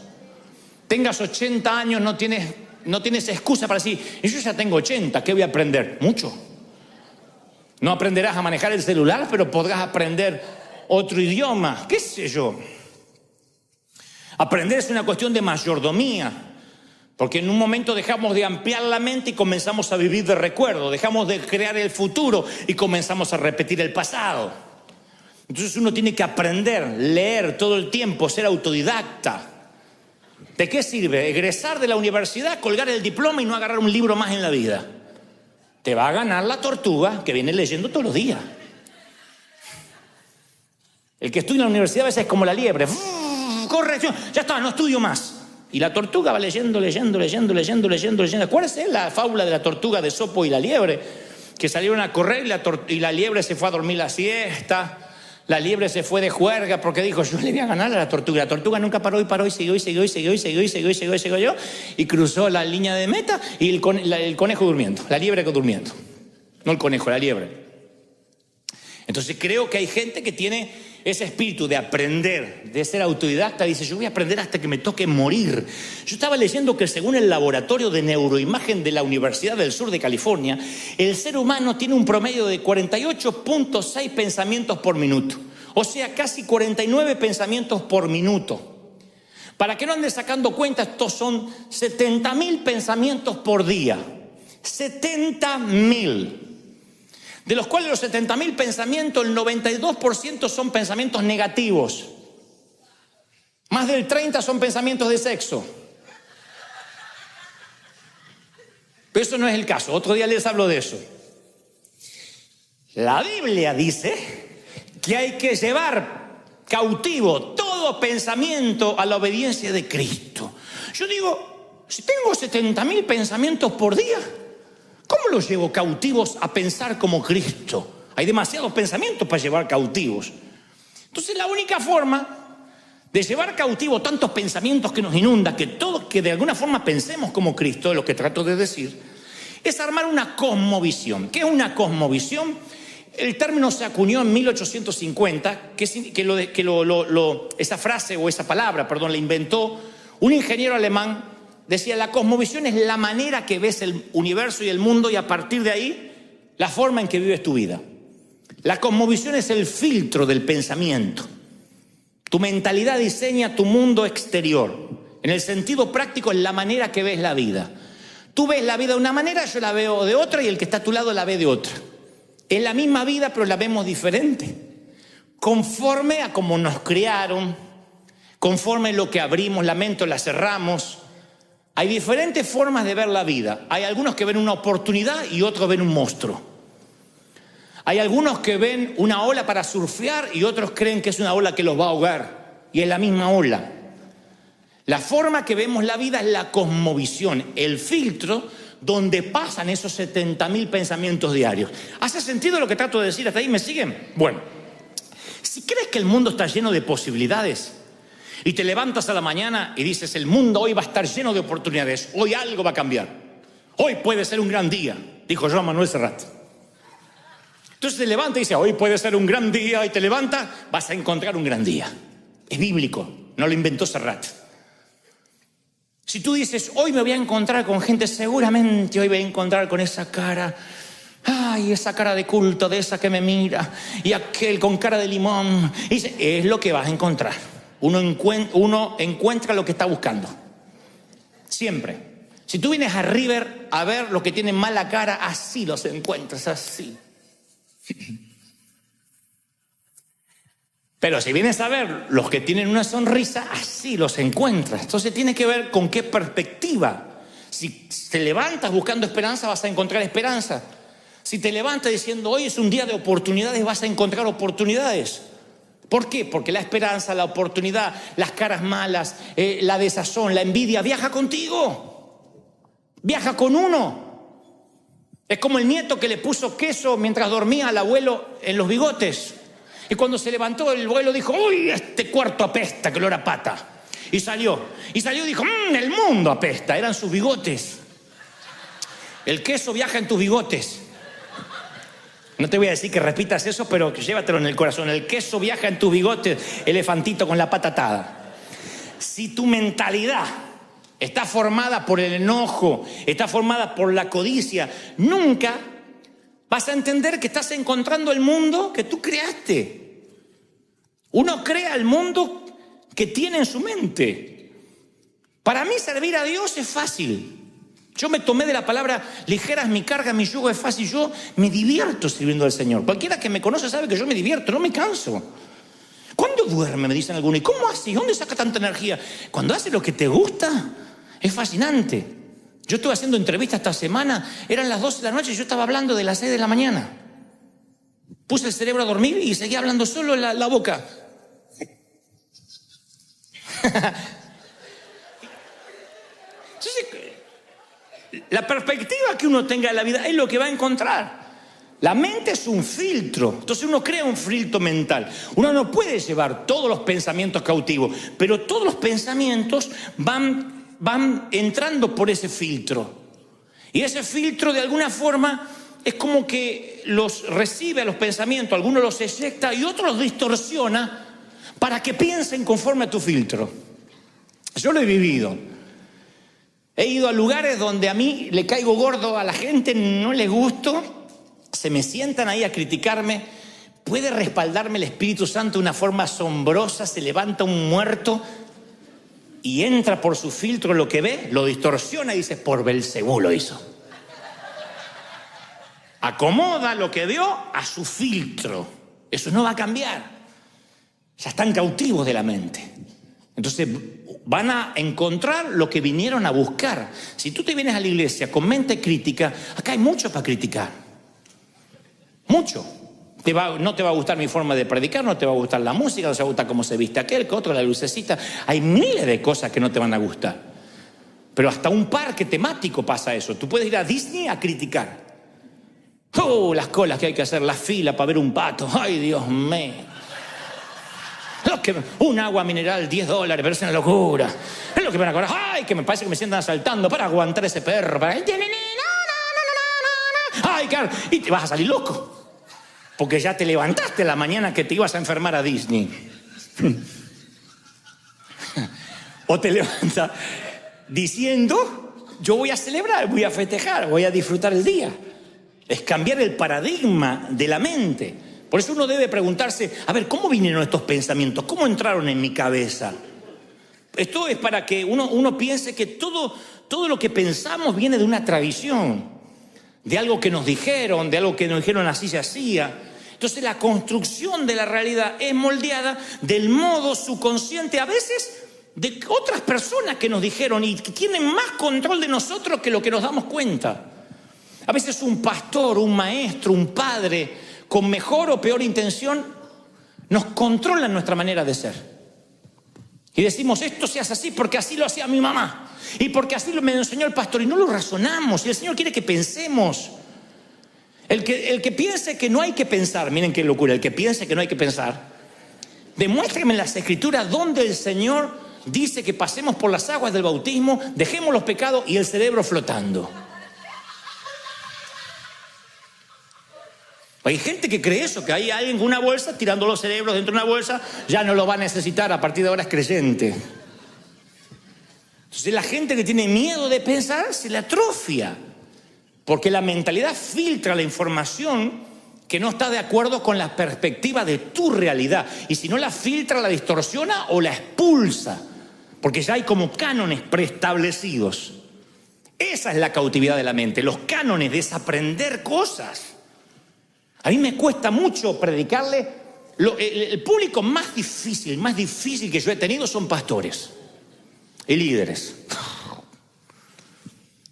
Tengas 80 años, no tienes excusa para decir: yo ya tengo 80, ¿qué voy a aprender? Mucho. No aprenderás a manejar el celular, pero podrás aprender otro idioma, qué sé yo. Aprender es una cuestión de mayordomía, porque en un momento dejamos de ampliar la mente y comenzamos a vivir de recuerdo, dejamos de crear el futuro y comenzamos a repetir el pasado. Entonces uno tiene que aprender, leer todo el tiempo, ser autodidacta. ¿De qué sirve egresar de la universidad, colgar el diploma y no agarrar un libro más en la vida? Te va a ganar la tortuga que viene leyendo todos los días. El que estudia en la universidad a veces es como la liebre. Corrección, ya está, no estudio más. Y la tortuga va leyendo. Acuérdense la fábula de la tortuga de Esopo y la liebre, que salieron a correr y la liebre se fue a dormir la siesta. La liebre se fue de juerga porque dijo: yo le voy a ganar a la tortuga. La tortuga nunca paró y siguió y cruzó la línea de meta y el conejo durmiendo, la liebre durmiendo. No el conejo, la liebre. Entonces creo que hay gente que tiene ese espíritu de aprender, de ser autodidacta. Dice: yo voy a aprender hasta que me toque morir. Yo estaba leyendo que según el laboratorio de neuroimagen de la Universidad del Sur de California, el ser humano tiene un promedio de 48.6 pensamientos por minuto. O sea, casi 49 pensamientos por minuto. Para que no andes sacando cuenta, estos son 70.000 pensamientos por día. 70.000. De los cuales los 70.000 pensamientos, el 92% son pensamientos negativos. Más del 30% son pensamientos de sexo. Pero eso no es el caso. Otro día les hablo de eso. La Biblia dice que hay que llevar cautivo todo pensamiento a la obediencia de Cristo. Yo digo, si tengo 70.000 pensamientos por día, ¿cómo los llevo cautivos a pensar como Cristo? Hay demasiados pensamientos para llevar cautivos. Entonces la única forma de llevar cautivo tantos pensamientos que nos inundan, que todos, que de alguna forma pensemos como Cristo, es lo que trato de decir, es armar una cosmovisión. ¿Qué es una cosmovisión? El término se acuñó en 1850, esa frase o esa palabra, la inventó un ingeniero alemán. Decía: la cosmovisión es la manera que ves el universo y el mundo, y a partir de ahí, la forma en que vives tu vida. La cosmovisión es el filtro del pensamiento. Tu mentalidad diseña tu mundo exterior. En el sentido práctico, es la manera que ves la vida. Tú ves la vida de una manera, yo la veo de otra, y el que está a tu lado la ve de otra. Es la misma vida, pero la vemos diferente. Conforme a cómo nos criaron, conforme a lo que abrimos la mente o la cerramos. Hay diferentes formas de ver la vida. Hay algunos que ven una oportunidad y otros ven un monstruo. Hay algunos que ven una ola para surfear y otros creen que es una ola que los va a ahogar. Y es la misma ola. La forma que vemos la vida es la cosmovisión, el filtro donde pasan esos 70.000 pensamientos diarios. ¿Hace sentido lo que trato de decir hasta ahí? ¿Me siguen? Bueno, si crees que el mundo está lleno de posibilidades y te levantas a la mañana y dices: el mundo hoy va a estar lleno de oportunidades, hoy algo va a cambiar, hoy puede ser un gran día, dijo Joan Manuel Serrat. Entonces te levanta y dice: hoy puede ser un gran día, y te levanta, vas a encontrar un gran día. Es bíblico, no lo inventó Serrat. Si tú dices: hoy me voy a encontrar con gente, seguramente hoy voy a encontrar con esa cara, ay, esa cara de culto, de esa que me mira, y aquel con cara de limón, y dice: es lo que vas a encontrar. Uno encuentra lo que está buscando. Siempre. Si tú vienes a River a ver lo que tienen mala cara, así los encuentras, así. Pero si vienes a ver los que tienen una sonrisa, así los encuentras. Entonces tiene que ver con qué perspectiva. Si te levantas buscando esperanza, vas a encontrar esperanza. Si te levantas diciendo hoy es un día de oportunidades, vas a encontrar oportunidades. ¿Por qué? Porque la esperanza, la oportunidad, las caras malas, la desazón, la envidia, viaja contigo. Viaja con uno. Es como el nieto que le puso queso mientras dormía al abuelo en los bigotes. Y cuando se levantó, el abuelo dijo, uy, este cuarto apesta, que olor a pata. Y salió y dijo, el mundo apesta. Eran sus bigotes. El queso viaja en tus bigotes. No te voy a decir que repitas eso, pero llévatelo en el corazón. El queso viaja en tus bigotes, elefantito con la pata atada. Si tu mentalidad está formada por el enojo, está formada por la codicia, nunca vas a entender que estás encontrando el mundo que tú creaste. Uno crea el mundo que tiene en su mente. Para mí servir a Dios es fácil. Yo me tomé de la palabra ligera es mi carga, mi yugo es fácil. Yo me divierto sirviendo al Señor. Cualquiera que me conoce sabe que yo me divierto, no me canso. ¿Cuándo duerme? Me dicen algunos. ¿Y cómo hace? ¿Dónde saca tanta energía? Cuando hace lo que te gusta, es fascinante. Yo estuve haciendo entrevistas esta semana, eran las 12 de la noche y yo estaba hablando de las 6 de la mañana. Puse el cerebro a dormir y seguía hablando solo en la boca. Entonces, la perspectiva que uno tenga de la vida es lo que va a encontrar. La mente es un filtro. Entonces uno crea un filtro mental. Uno no puede llevar todos los pensamientos cautivos, pero todos los pensamientos van entrando por ese filtro. Y ese filtro de alguna forma es como que los recibe a los pensamientos, algunos los eyecta y otros los distorsiona para que piensen conforme a tu filtro. Yo lo he vivido. He ido a lugares donde a mí le caigo gordo a la gente, no les gusto, se me sientan ahí a criticarme. Puede respaldarme el Espíritu Santo de una forma asombrosa, se levanta un muerto y entra por su filtro lo que ve, lo distorsiona y dice, por Belcebú lo hizo. Acomoda lo que vio a su filtro. Eso no va a cambiar. Ya están cautivos de la mente. Entonces van a encontrar lo que vinieron a buscar. Si tú te vienes a la iglesia con mente crítica, acá hay mucho para criticar. Mucho. No te va a gustar mi forma de predicar, no te va a gustar la música, no te va a gustar cómo se viste aquel, que otro, la lucecita. Hay miles de cosas que no te van a gustar. Pero hasta un parque temático pasa eso. Tú puedes ir a Disney a criticar. Las colas que hay que hacer, la fila para ver un pato. Ay, Dios mío. Un agua mineral, $10, pero es una locura. Es lo que me van a cobrar. Ay, que me parece que me sientan asaltando para aguantar ese perro. Ay, claro. Y te vas a salir loco. Porque ya te levantaste la mañana que te ibas a enfermar a Disney. O te levantas diciendo, yo voy a celebrar, voy a festejar, voy a disfrutar el día. Es cambiar el paradigma de la mente. Por eso uno debe preguntarse, a ver, ¿cómo vinieron estos pensamientos? ¿Cómo entraron en mi cabeza? Esto es para que uno piense que todo lo que pensamos viene de una tradición, de algo que nos dijeron, así se hacía. Entonces la construcción de la realidad es moldeada del modo subconsciente, a veces de otras personas que nos dijeron y que tienen más control de nosotros que lo que nos damos cuenta. A veces un pastor, un maestro, un padre, con mejor o peor intención, nos controlan nuestra manera de ser. Y decimos, esto se hace así porque así lo hacía mi mamá. Y porque así me enseñó el pastor. Y no lo razonamos. Y el Señor quiere que pensemos. El que piense que no hay que pensar, miren qué locura, el que piense que no hay que pensar, demuéstrame en las Escrituras donde el Señor dice que pasemos por las aguas del bautismo, dejemos los pecados y el cerebro flotando. Hay gente que cree eso, que hay alguien con una bolsa tirando los cerebros dentro de una bolsa, ya no lo va a necesitar, a partir de ahora es creyente. Entonces la gente que tiene miedo de pensar se le atrofia, porque la mentalidad filtra la información que no está de acuerdo con la perspectiva de tu realidad, y si no la filtra, la distorsiona o la expulsa, porque ya hay como cánones preestablecidos. Esa es la cautividad de la mente, los cánones, desaprender cosas. A mí me cuesta mucho predicarle el público más difícil que yo he tenido son pastores y líderes.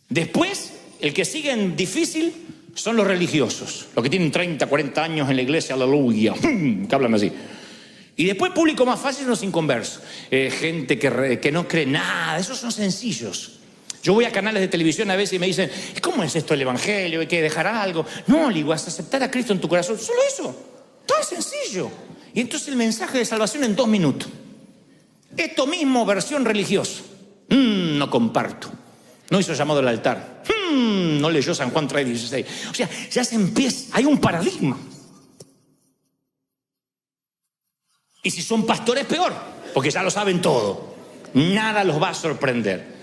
Después, el que sigue en difícil son los religiosos, los que tienen 30, 40 años en la iglesia, aleluya, que hablan así. Y después, público más fácil son los inconversos, gente que no cree nada, esos son sencillos. Yo voy a canales de televisión a veces y me dicen, ¿cómo es esto el evangelio? ¿Hay que dejar algo? No, le digo, vas a aceptar a Cristo en tu corazón, solo eso. Todo es sencillo. Y entonces el mensaje de salvación en 2 minutos. Esto mismo, versión religiosa. No comparto. No hizo llamado al altar. No leyó San Juan 3:16. O sea, ya se empieza, hay un paradigma. Y si son pastores, peor, porque ya lo saben todo. Nada los va a sorprender.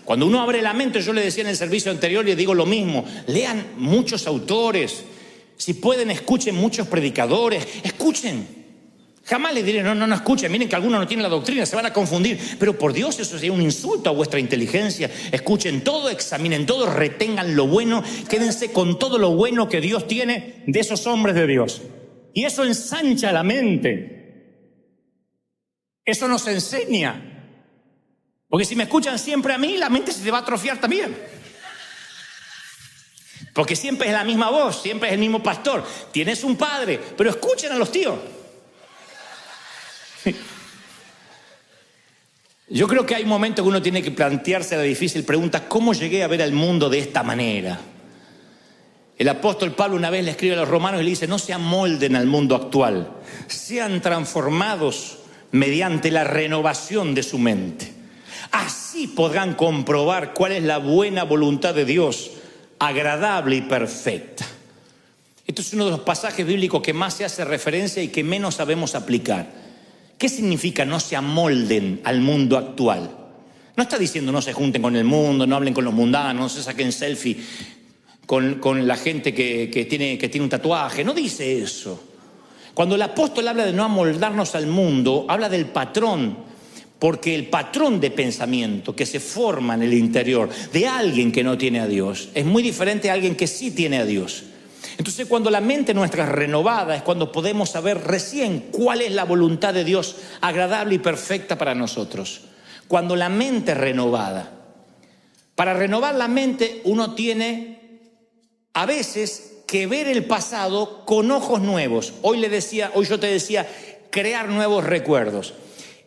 Cuando uno abre la mente, yo le decía en el servicio anterior y digo lo mismo, lean muchos autores. Si pueden, escuchen muchos predicadores, escuchen. Jamás les diré, no escuchen, miren que algunos no tienen la doctrina, se van a confundir. Pero por Dios, eso sería un insulto a vuestra inteligencia. Escuchen todo, examinen todo, retengan lo bueno, quédense con todo lo bueno que Dios tiene de esos hombres de Dios. Y eso ensancha la mente. Eso nos enseña. Porque si me escuchan siempre a mí, la mente se te va a atrofiar también. Porque siempre es la misma voz, siempre es el mismo pastor. Tienes un padre, pero escuchen a los tíos. Yo creo que hay momentos que uno tiene que plantearse la difícil pregunta, ¿cómo llegué a ver al mundo de esta manera? El apóstol Pablo una vez le escribe a los romanos y le dice, no se amolden al mundo actual, sean transformados mediante la renovación de su mente. Así podrán comprobar cuál es la buena voluntad de Dios, agradable y perfecta. Esto es uno de los pasajes bíblicos que más se hace referencia y que menos sabemos aplicar. ¿Qué significa no se amolden al mundo actual? No está diciendo no se junten con el mundo, no hablen con los mundanos, no se saquen selfie con la gente que tiene un tatuaje. No dice eso. Cuando el apóstol habla de no amoldarnos al mundo, habla del patrón, porque el patrón de pensamiento que se forma en el interior de alguien que no tiene a Dios es muy diferente a alguien que sí tiene a Dios. Entonces, cuando la mente nuestra es renovada, es cuando podemos saber recién cuál es la voluntad de Dios agradable y perfecta para nosotros. Cuando la mente es renovada. Para renovar la mente, uno tiene a veces que ver el pasado con ojos nuevos. Hoy yo te decía, crear nuevos recuerdos.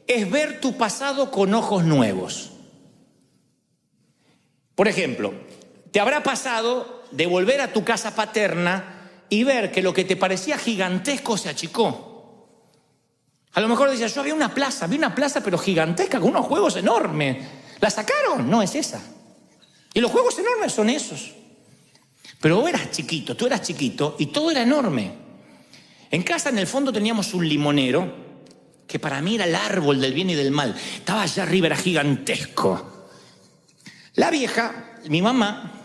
Es ver tu pasado con ojos nuevos. Por ejemplo, te habrá pasado de volver a tu casa paterna y ver que lo que te parecía gigantesco se achicó. A lo mejor decías, yo vi una plaza pero gigantesca, con unos juegos enormes. ¿La sacaron? No es esa. Y los juegos enormes son esos. Pero tú eras chiquito y todo era enorme. En casa, en el fondo, teníamos un limonero que para mí era el árbol del bien y del mal. Estaba allá arriba, era gigantesco. La vieja, mi mamá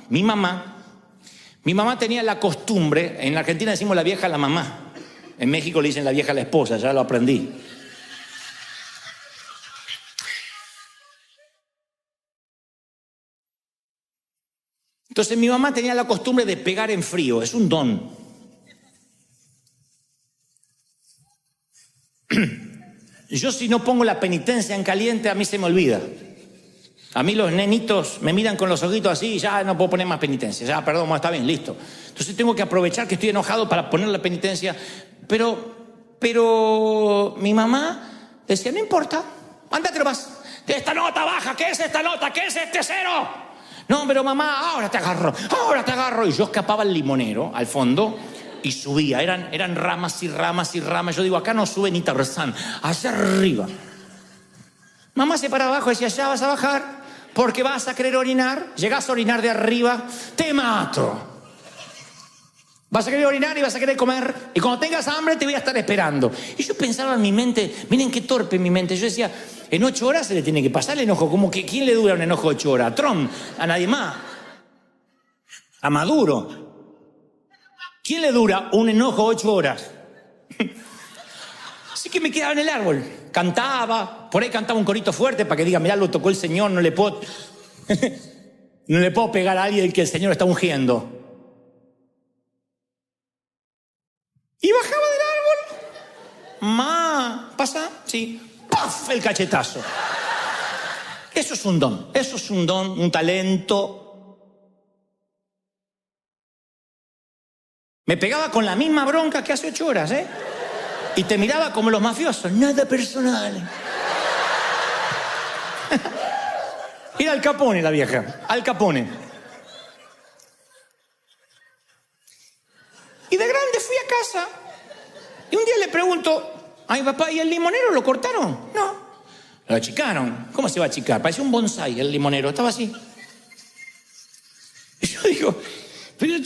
tenía la costumbre, en la Argentina decimos la vieja a la mamá, en México le dicen la vieja a la esposa, ya lo aprendí. Entonces mi mamá tenía la costumbre de pegar en frío, es un don. Yo si no pongo la penitencia en caliente, a mí se me olvida. A mí los nenitos me miran con los ojitos así y ya no puedo poner más penitencia. Ya, perdón, está bien, listo. Entonces tengo que aprovechar que estoy enojado para poner la penitencia. Pero mi mamá decía, no importa, ándate nomás. Esta nota baja, ¿qué es esta nota? ¿Qué es este cero? No, pero mamá, ahora te agarro. Y yo escapaba al limonero, al fondo, y subía. Eran ramas y ramas y ramas. Yo digo, acá no sube ni Tarzán, hacia arriba. Mamá se para abajo y decía, ya vas a bajar porque vas a querer orinar. Llegás a orinar de arriba, te mato. Vas a querer orinar y vas a querer comer. Y cuando tengas hambre te voy a estar esperando. Y yo pensaba en mi mente, miren qué torpe mi mente. Yo decía, en 8 horas se le tiene que pasar el enojo. Como que ¿quién le dura un enojo 8 horas? ¿A Trump? ¿A nadie más? ¿A Maduro? ¿Quién le dura un enojo 8 horas? Así que me quedaba en el árbol. Cantaba, por ahí cantaba un corito fuerte para que diga, mirá, lo tocó el Señor, no le puedo pegar a alguien que el Señor está ungiendo. Y bajaba del árbol Ma, ¿pasa? Sí. ¡Paf! El cachetazo. Eso es un don. Eso es un don, un talento. Me pegaba con la misma bronca que hace 8 horas, ¿eh? Y te miraba como los mafiosos. Nada personal. Era Al Capone la vieja. Al Capone. Y de grande fui a casa. Y un día le pregunto a mi papá, ¿y el limonero lo cortaron? No. Lo achicaron. ¿Cómo se va a achicar? Parecía un bonsái el limonero. Estaba así. Y yo digo, pero,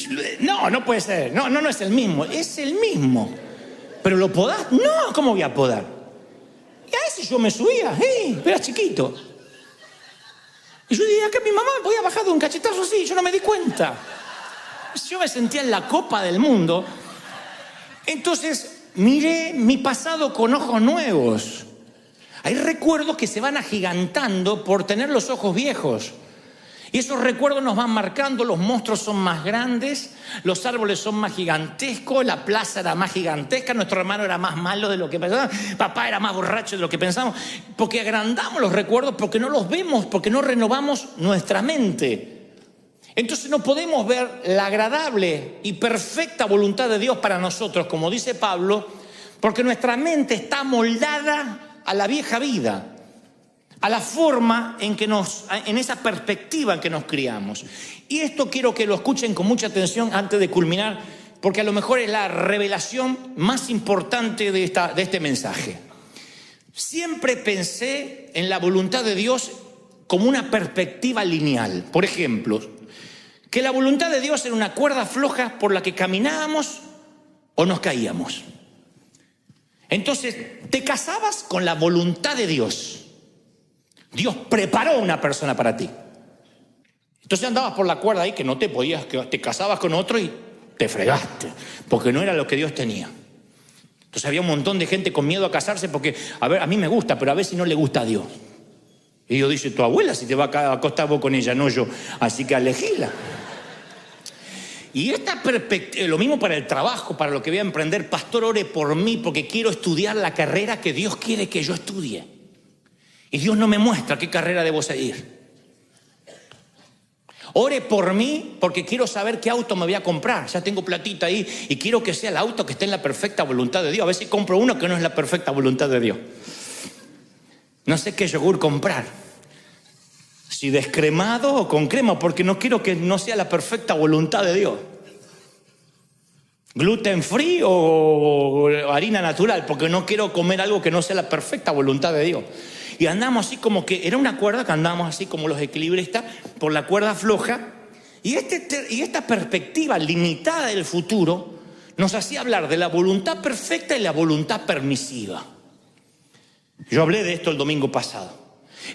no puede ser. No es el mismo. Es el mismo. ¿Pero lo podás? No, ¿cómo voy a podar? Y a ese yo me subía. Era chiquito. Y yo dije, acá mi mamá me podía bajar de un cachetazo así. Yo no me di cuenta. Yo me sentía en la copa del mundo. Entonces miré mi pasado con ojos nuevos. Hay recuerdos que se van agigantando por tener los ojos viejos. Y esos recuerdos nos van marcando. Los monstruos son más grandes, los árboles son más gigantescos, la plaza era más gigantesca, nuestro hermano era más malo de lo que pensábamos, papá era más borracho de lo que pensamos. Porque agrandamos los recuerdos, porque no los vemos, porque no renovamos nuestra mente. Entonces no podemos ver la agradable y perfecta voluntad de Dios para nosotros, como dice Pablo, porque nuestra mente está moldada a la vieja vida, a la forma en esa perspectiva en que nos criamos. Y esto quiero que lo escuchen con mucha atención antes de culminar, porque a lo mejor es la revelación más importante de este mensaje. Siempre pensé en la voluntad de Dios como una perspectiva lineal. Por ejemplo, que la voluntad de Dios era una cuerda floja por la que caminábamos o nos caíamos. Entonces, te casabas con la voluntad de Dios. Dios preparó una persona para ti. Entonces andabas por la cuerda ahí que no te podías, que te casabas con otro y te fregaste, porque no era lo que Dios tenía. Entonces había un montón de gente con miedo a casarse porque, a mí me gusta, pero a ver si no le gusta a Dios. Y Dios dice, tu abuela si te va a acostar vos con ella, no yo, así que elegíla. Y esta perspectiva, lo mismo para el trabajo, para lo que voy a emprender. Pastor, ore por mí porque quiero estudiar la carrera que Dios quiere que yo estudie. Y Dios no me muestra qué carrera debo seguir. Ore por mí porque quiero saber qué auto me voy a comprar. Ya tengo platita ahí y quiero que sea el auto que esté en la perfecta voluntad de Dios. A ver si compro uno que no es la perfecta voluntad de Dios. No sé qué yogur comprar. Si descremado o con crema, porque no quiero que no sea la perfecta voluntad de Dios. Gluten free o harina natural, porque no quiero comer algo que no sea la perfecta voluntad de Dios. Y andamos así como que, era una cuerda que andábamos así como los equilibristas, por la cuerda floja. Y esta perspectiva limitada del futuro nos hacía hablar de la voluntad perfecta y la voluntad permisiva. Yo hablé de esto el domingo pasado.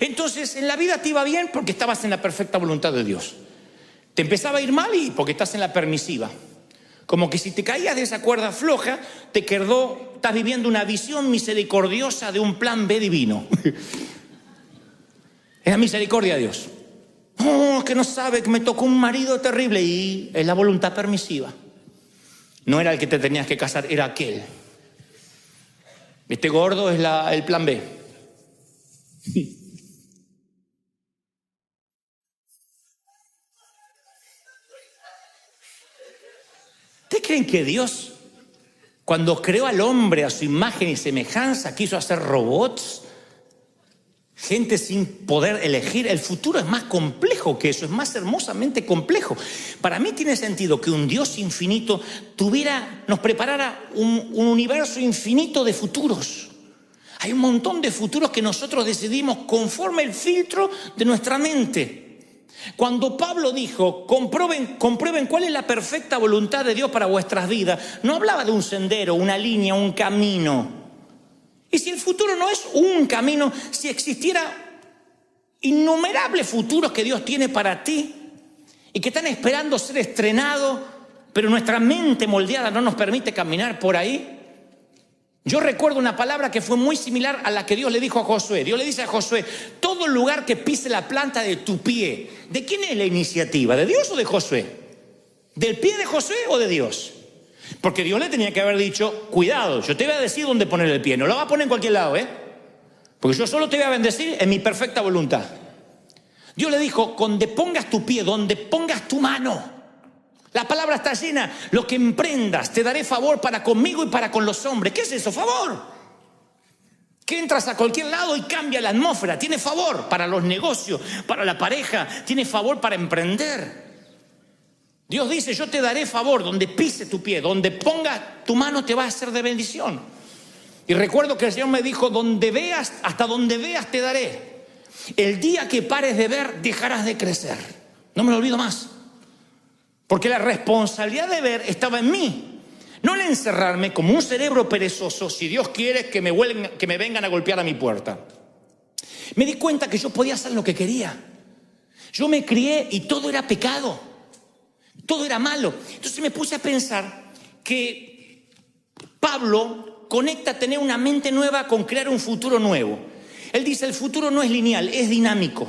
Entonces, en la vida te iba bien porque estabas en la perfecta voluntad de Dios. Te empezaba a ir mal y porque estás en la permisiva. Como que si te caías de esa cuerda floja, estás viviendo una visión misericordiosa de un plan B divino. Es la misericordia de Dios. Oh, que no sabe que me tocó un marido terrible. Y es la voluntad permisiva. No era el que te tenías que casar, era aquel. Este gordo es el plan B. ¿Ustedes creen que Dios, cuando creó al hombre a su imagen y semejanza, quiso hacer robots? Gente sin poder elegir. El futuro es más complejo que eso, es más hermosamente complejo. Para mí tiene sentido que un Dios infinito nos preparara un universo infinito de futuros. Hay un montón de futuros que nosotros decidimos conforme el filtro de nuestra mente. Cuando Pablo dijo, comprueben cuál es la perfecta voluntad de Dios para vuestras vidas, no hablaba de un sendero, una línea, un camino. Y si el futuro no es un camino, si existiera innumerables futuros que Dios tiene para ti y que están esperando ser estrenados, pero nuestra mente moldeada no nos permite caminar por ahí. Yo recuerdo una palabra que fue muy similar a la que Dios le dijo a Josué. Dios le dice a Josué, todo lugar que pise la planta de tu pie. ¿De quién es la iniciativa? ¿De Dios o de Josué? ¿Del pie de Josué o de Dios? Porque Dios le tenía que haber dicho, cuidado, yo te voy a decir dónde poner el pie, no lo va a poner en cualquier lado, porque yo solo te voy a bendecir en mi perfecta voluntad. Dios le dijo, donde pongas tu pie, donde pongas tu mano. La palabra está llena, lo que emprendas, te daré favor para conmigo y para con los hombres. ¿Qué es eso? Favor. Que entras a cualquier lado y cambia la atmósfera. Tiene favor para los negocios, para la pareja, tiene favor para emprender. Dios dice, yo te daré favor donde pise tu pie, donde ponga tu mano te va a ser de bendición. Y recuerdo que el Señor me dijo, donde veas, hasta donde veas te daré. El día que pares de ver, dejarás de crecer. No me lo olvido más. Porque la responsabilidad de ver estaba en mí. No en encerrarme como un cerebro perezoso, si Dios quiere que me vengan a golpear a mi puerta. Me di cuenta que yo podía hacer lo que quería. Yo me crié y todo era pecado. Todo era malo. Entonces me puse a pensar que Pablo conecta tener una mente nueva con crear un futuro nuevo. Él dice, el futuro no es lineal, es dinámico.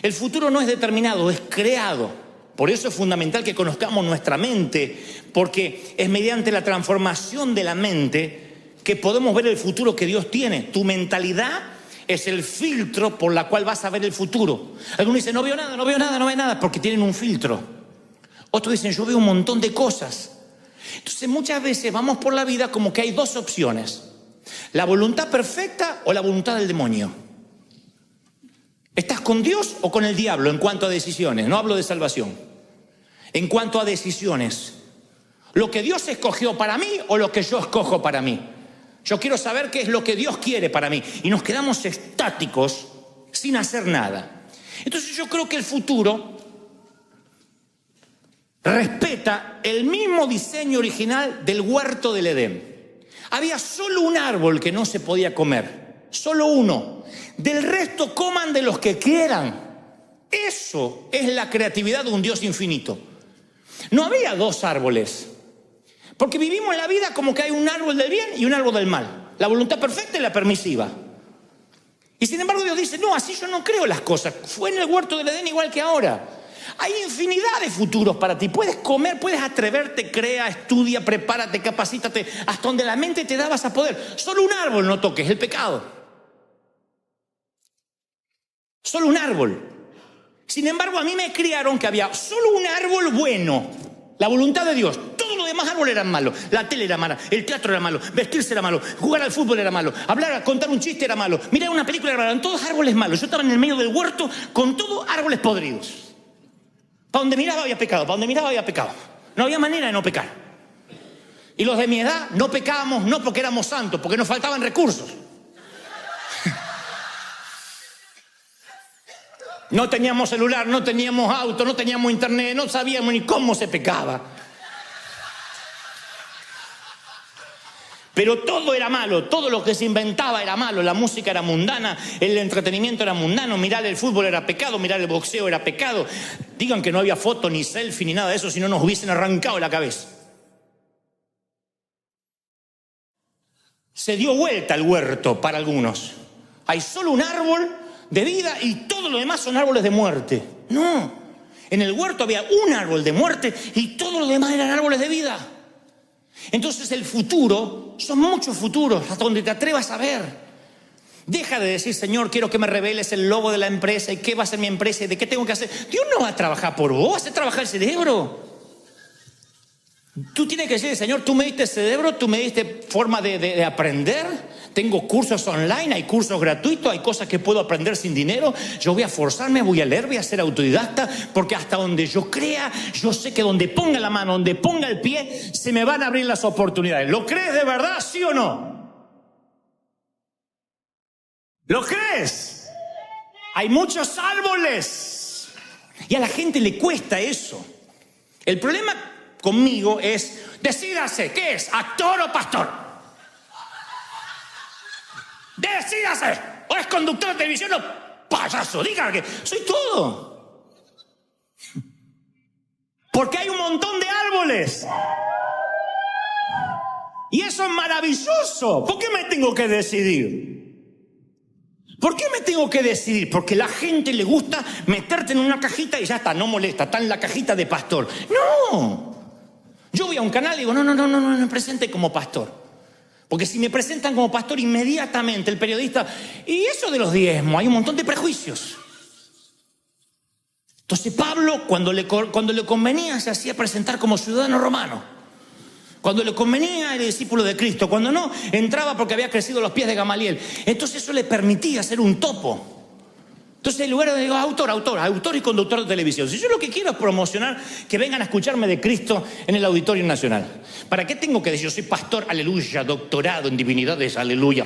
El futuro no es determinado, es creado. Por eso es fundamental que conozcamos nuestra mente, porque es mediante la transformación de la mente que podemos ver el futuro que Dios tiene. Tu mentalidad es el filtro por la cual vas a ver el futuro. Algunos dicen, no veo nada, no veo nada, no veo nada, porque tienen un filtro. Otros dicen, yo veo un montón de cosas. Entonces muchas veces vamos por la vida como que hay dos opciones. La voluntad perfecta o la voluntad del demonio. ¿Estás con Dios o con el diablo en cuanto a decisiones? No hablo de salvación. En cuanto a decisiones. ¿Lo que Dios escogió para mí o lo que yo escojo para mí? Yo quiero saber qué es lo que Dios quiere para mí. Y nos quedamos estáticos sin hacer nada. Entonces yo creo que el futuro respeta el mismo diseño original del huerto del Edén. Había solo un árbol que no se podía comer, solo uno. Del resto coman de los que quieran. Eso es la creatividad de un Dios infinito. No había dos árboles, porque vivimos la vida como que hay un árbol del bien y un árbol del mal. La voluntad perfecta y la permisiva. Y sin embargo Dios dice, no, así yo no creo las cosas. Fue en el huerto del Edén igual que ahora. Hay infinidad de futuros para ti. Puedes comer, puedes atreverte, crea, estudia, prepárate, capacítate. Hasta donde la mente te da vas a poder. Solo un árbol no toques, el pecado. Solo un árbol. Sin embargo, a mí me criaron que había solo un árbol bueno. La voluntad de Dios. Todos los demás árboles eran malos. La tele era mala, el teatro era malo, vestirse era malo, jugar al fútbol era malo, hablar, contar un chiste era malo, mirar una película era malo. Eran todos árboles malos. Yo estaba en el medio del huerto con todos árboles podridos. Para donde miraba había pecado, para donde miraba había pecado. No había manera de no pecar. Y los de mi edad no pecábamos no porque éramos santos, porque nos faltaban recursos. No teníamos celular, no teníamos auto, no teníamos internet, no sabíamos ni cómo se pecaba. Pero todo era malo, todo lo que se inventaba era malo. La música era mundana, el entretenimiento era mundano, mirar el fútbol era pecado, mirar el boxeo era pecado. Digan que no había foto, ni selfie, ni nada de eso, si no nos hubiesen arrancado la cabeza. Se dio vuelta el huerto para algunos. Hay solo un árbol de vida y todo lo demás son árboles de muerte. No, en el huerto había un árbol de muerte y todo lo demás eran árboles de vida. Entonces el futuro, son muchos futuros, hasta donde te atrevas a ver. Deja de decir, Señor, quiero que me reveles el logo de la empresa y qué va a ser mi empresa y de qué tengo que hacer. Dios no va a trabajar por vos, hace trabajar el cerebro. Tú tienes que decir, Señor, tú me diste cerebro, tú me diste forma de aprender. Tengo cursos online, hay cursos gratuitos, hay cosas que puedo aprender sin dinero. Yo voy a forzarme, voy a leer, voy a ser autodidacta, porque hasta donde yo crea, yo sé que donde ponga la mano, donde ponga el pie, se me van a abrir las oportunidades. ¿Lo crees de verdad, sí o no? ¿Lo crees? Hay muchos árboles y a la gente le cuesta eso. El problema conmigo es, decídase, ¿qué es? ¿Actor o pastor? Decídase, o es conductor de televisión o payaso, diga que soy todo. Porque hay un montón de árboles. Y eso es maravilloso. ¿Por qué me tengo que decidir? ¿Por qué me tengo que decidir? Porque a la gente le gusta meterte en una cajita y ya está, no molesta, está en la cajita de pastor. No. Yo voy a un canal y digo, no me presente como pastor. Porque si me presentan como pastor, inmediatamente el periodista, y eso de los diezmos, hay un montón de prejuicios. Entonces Pablo, cuando le convenía, se hacía presentar como ciudadano romano. Cuando le convenía, era discípulo de Cristo. Cuando no, entraba porque había crecido a los pies de Gamaliel. Entonces eso le permitía ser un topo. Entonces en lugar de digo, autor y conductor de televisión. Si yo lo que quiero es promocionar que vengan a escucharme de Cristo en el Auditorio Nacional. ¿Para qué tengo que decir? Yo soy pastor, aleluya, doctorado en divinidades, aleluya.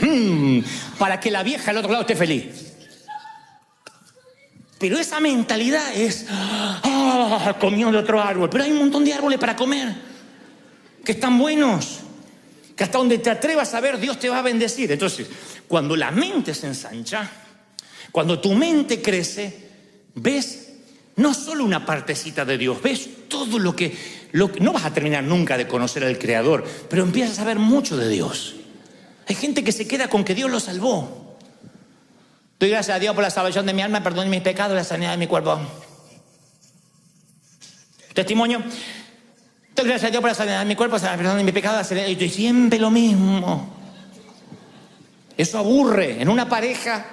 Para que la vieja al otro lado esté feliz. Pero esa mentalidad es, comió de otro árbol. Pero hay un montón de árboles para comer, que están buenos, que hasta donde te atrevas a ver, Dios te va a bendecir. Entonces, cuando la mente se ensancha, cuando tu mente crece, ves no solo una partecita de Dios, ves todo lo que no vas a terminar nunca de conocer al Creador, pero empiezas a ver mucho de Dios. Hay gente que se queda con que Dios lo salvó. Doy gracias a Dios por la salvación de mi alma, perdón mis pecados y la sanidad de mi cuerpo. Testimonio. Doy gracias a Dios por la sanidad de mi cuerpo, perdón de mis pecados, la sanidad. Y siempre lo mismo. Eso aburre. En una pareja,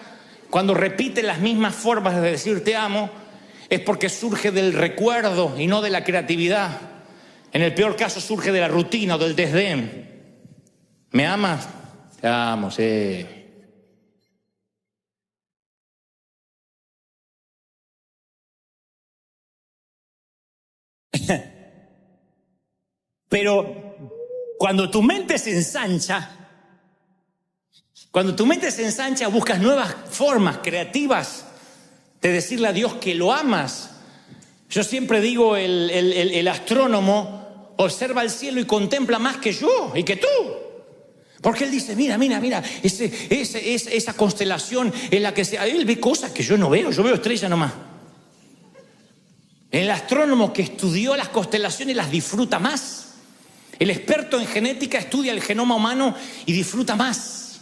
cuando repite las mismas formas de decir te amo, es porque surge del recuerdo y no de la creatividad. En el peor caso surge de la rutina o del desdén. ¿Me amas? Te amo, sí. Pero cuando tu mente se ensancha, buscas nuevas formas creativas de decirle a Dios que lo amas. Yo siempre digo, el astrónomo observa el cielo y contempla más que yo y que tú. Porque él dice, mira, esa constelación en la que él ve cosas que yo no veo, yo veo estrellas nomás. El astrónomo que estudió las constelaciones las disfruta más. El experto en genética estudia el genoma humano y disfruta más.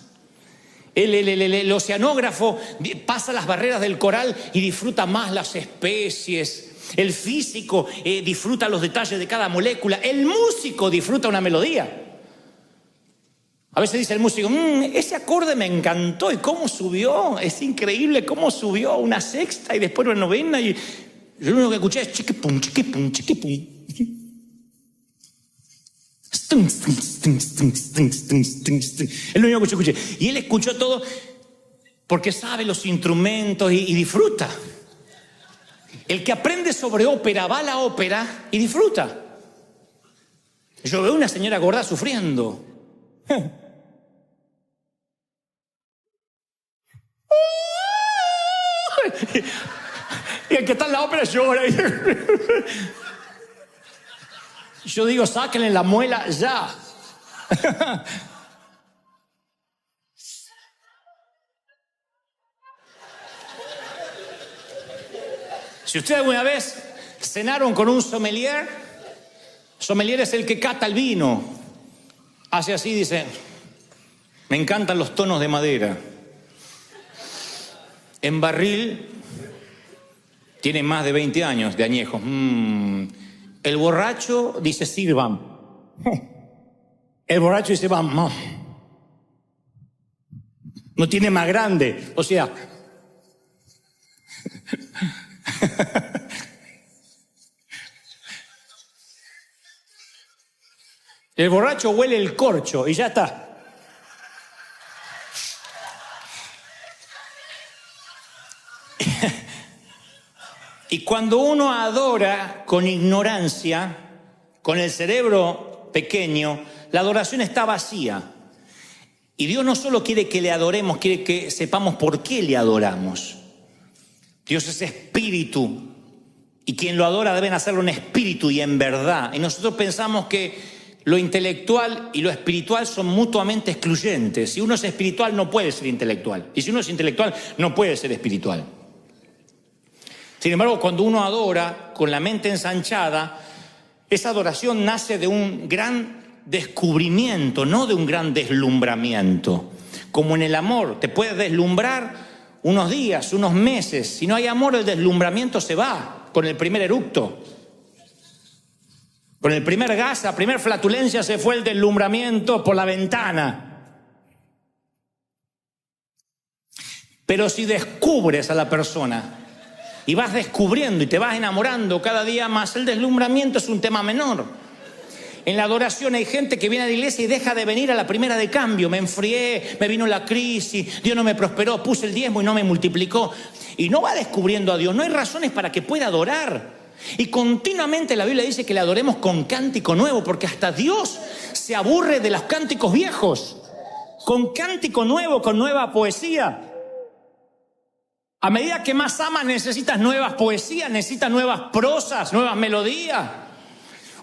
El oceanógrafo pasa las barreras del coral y disfruta más las especies. El físico disfruta los detalles de cada molécula. El músico disfruta una melodía. A veces dice el músico, ese acorde me encantó y cómo subió, es increíble cómo subió a una sexta y después una novena y yo lo único que escuché es chiquipum, chiquipum, chiquipum. Es lo único que yo escuché. Y él escuchó todo porque sabe los instrumentos y disfruta. El que aprende sobre ópera va a la ópera y disfruta. Yo veo una señora gorda sufriendo. Y el que está en la ópera llora. Yo digo, sáquenle la muela ya. Si ustedes alguna vez cenaron con un sommelier es el que cata el vino. Hace así, dice, me encantan los tonos de madera. En barril tiene más de 20 años de añejo. El borracho dice sirvan. El borracho dice vamos. No tiene más grande. O sea, el borracho huele el corcho y ya está. Y cuando uno adora con ignorancia, con el cerebro pequeño, la adoración está vacía. Y Dios no solo quiere que le adoremos, quiere que sepamos por qué le adoramos. Dios es espíritu y quien lo adora deben hacerlo en espíritu y en verdad. Y nosotros pensamos que lo intelectual y lo espiritual son mutuamente excluyentes. Si uno es espiritual no puede ser intelectual. Y si uno es intelectual no puede ser espiritual. Sin embargo, cuando uno adora con la mente ensanchada, esa adoración nace de un gran descubrimiento, no de un gran deslumbramiento. Como en el amor, te puedes deslumbrar unos días, unos meses. Si no hay amor, el deslumbramiento se va con el primer eructo. Con el primer gas, la primera flatulencia, se fue el deslumbramiento por la ventana. Pero si descubres a la persona y vas descubriendo y te vas enamorando cada día más, el deslumbramiento es un tema menor. En la adoración hay gente que viene a la iglesia y deja de venir a la primera de cambio. Me enfrié, me vino la crisis, Dios no me prosperó, puse el diezmo y no me multiplicó. Y no va descubriendo a Dios, no hay razones para que pueda adorar. Y continuamente la Biblia dice que le adoremos con cántico nuevo, porque hasta Dios se aburre de los cánticos viejos. Con cántico nuevo, con nueva poesía. A medida que más amas, necesitas nuevas poesías, necesitas nuevas prosas, nuevas melodías,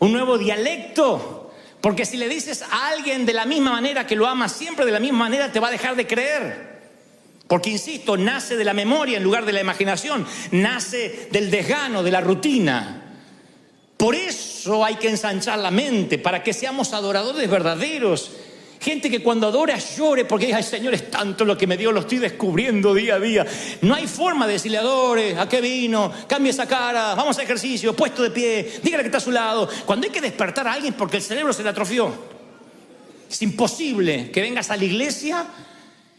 un nuevo dialecto. Porque si le dices a alguien de la misma manera que lo amas siempre, de la misma manera te va a dejar de creer. Porque, insisto, nace de la memoria en lugar de la imaginación, nace del desgano, de la rutina. Por eso hay que ensanchar la mente, para que seamos adoradores verdaderos. Gente que cuando adora llore porque dice: ay, Señor, es tanto lo que me dio, lo estoy descubriendo día a día. No hay forma de decirle: adore, ¿a qué vino? Cambie esa cara, vamos a ejercicio, puesto de pie, dígale que está a su lado. Cuando hay que despertar a alguien porque el cerebro se le atrofió, es imposible que vengas a la iglesia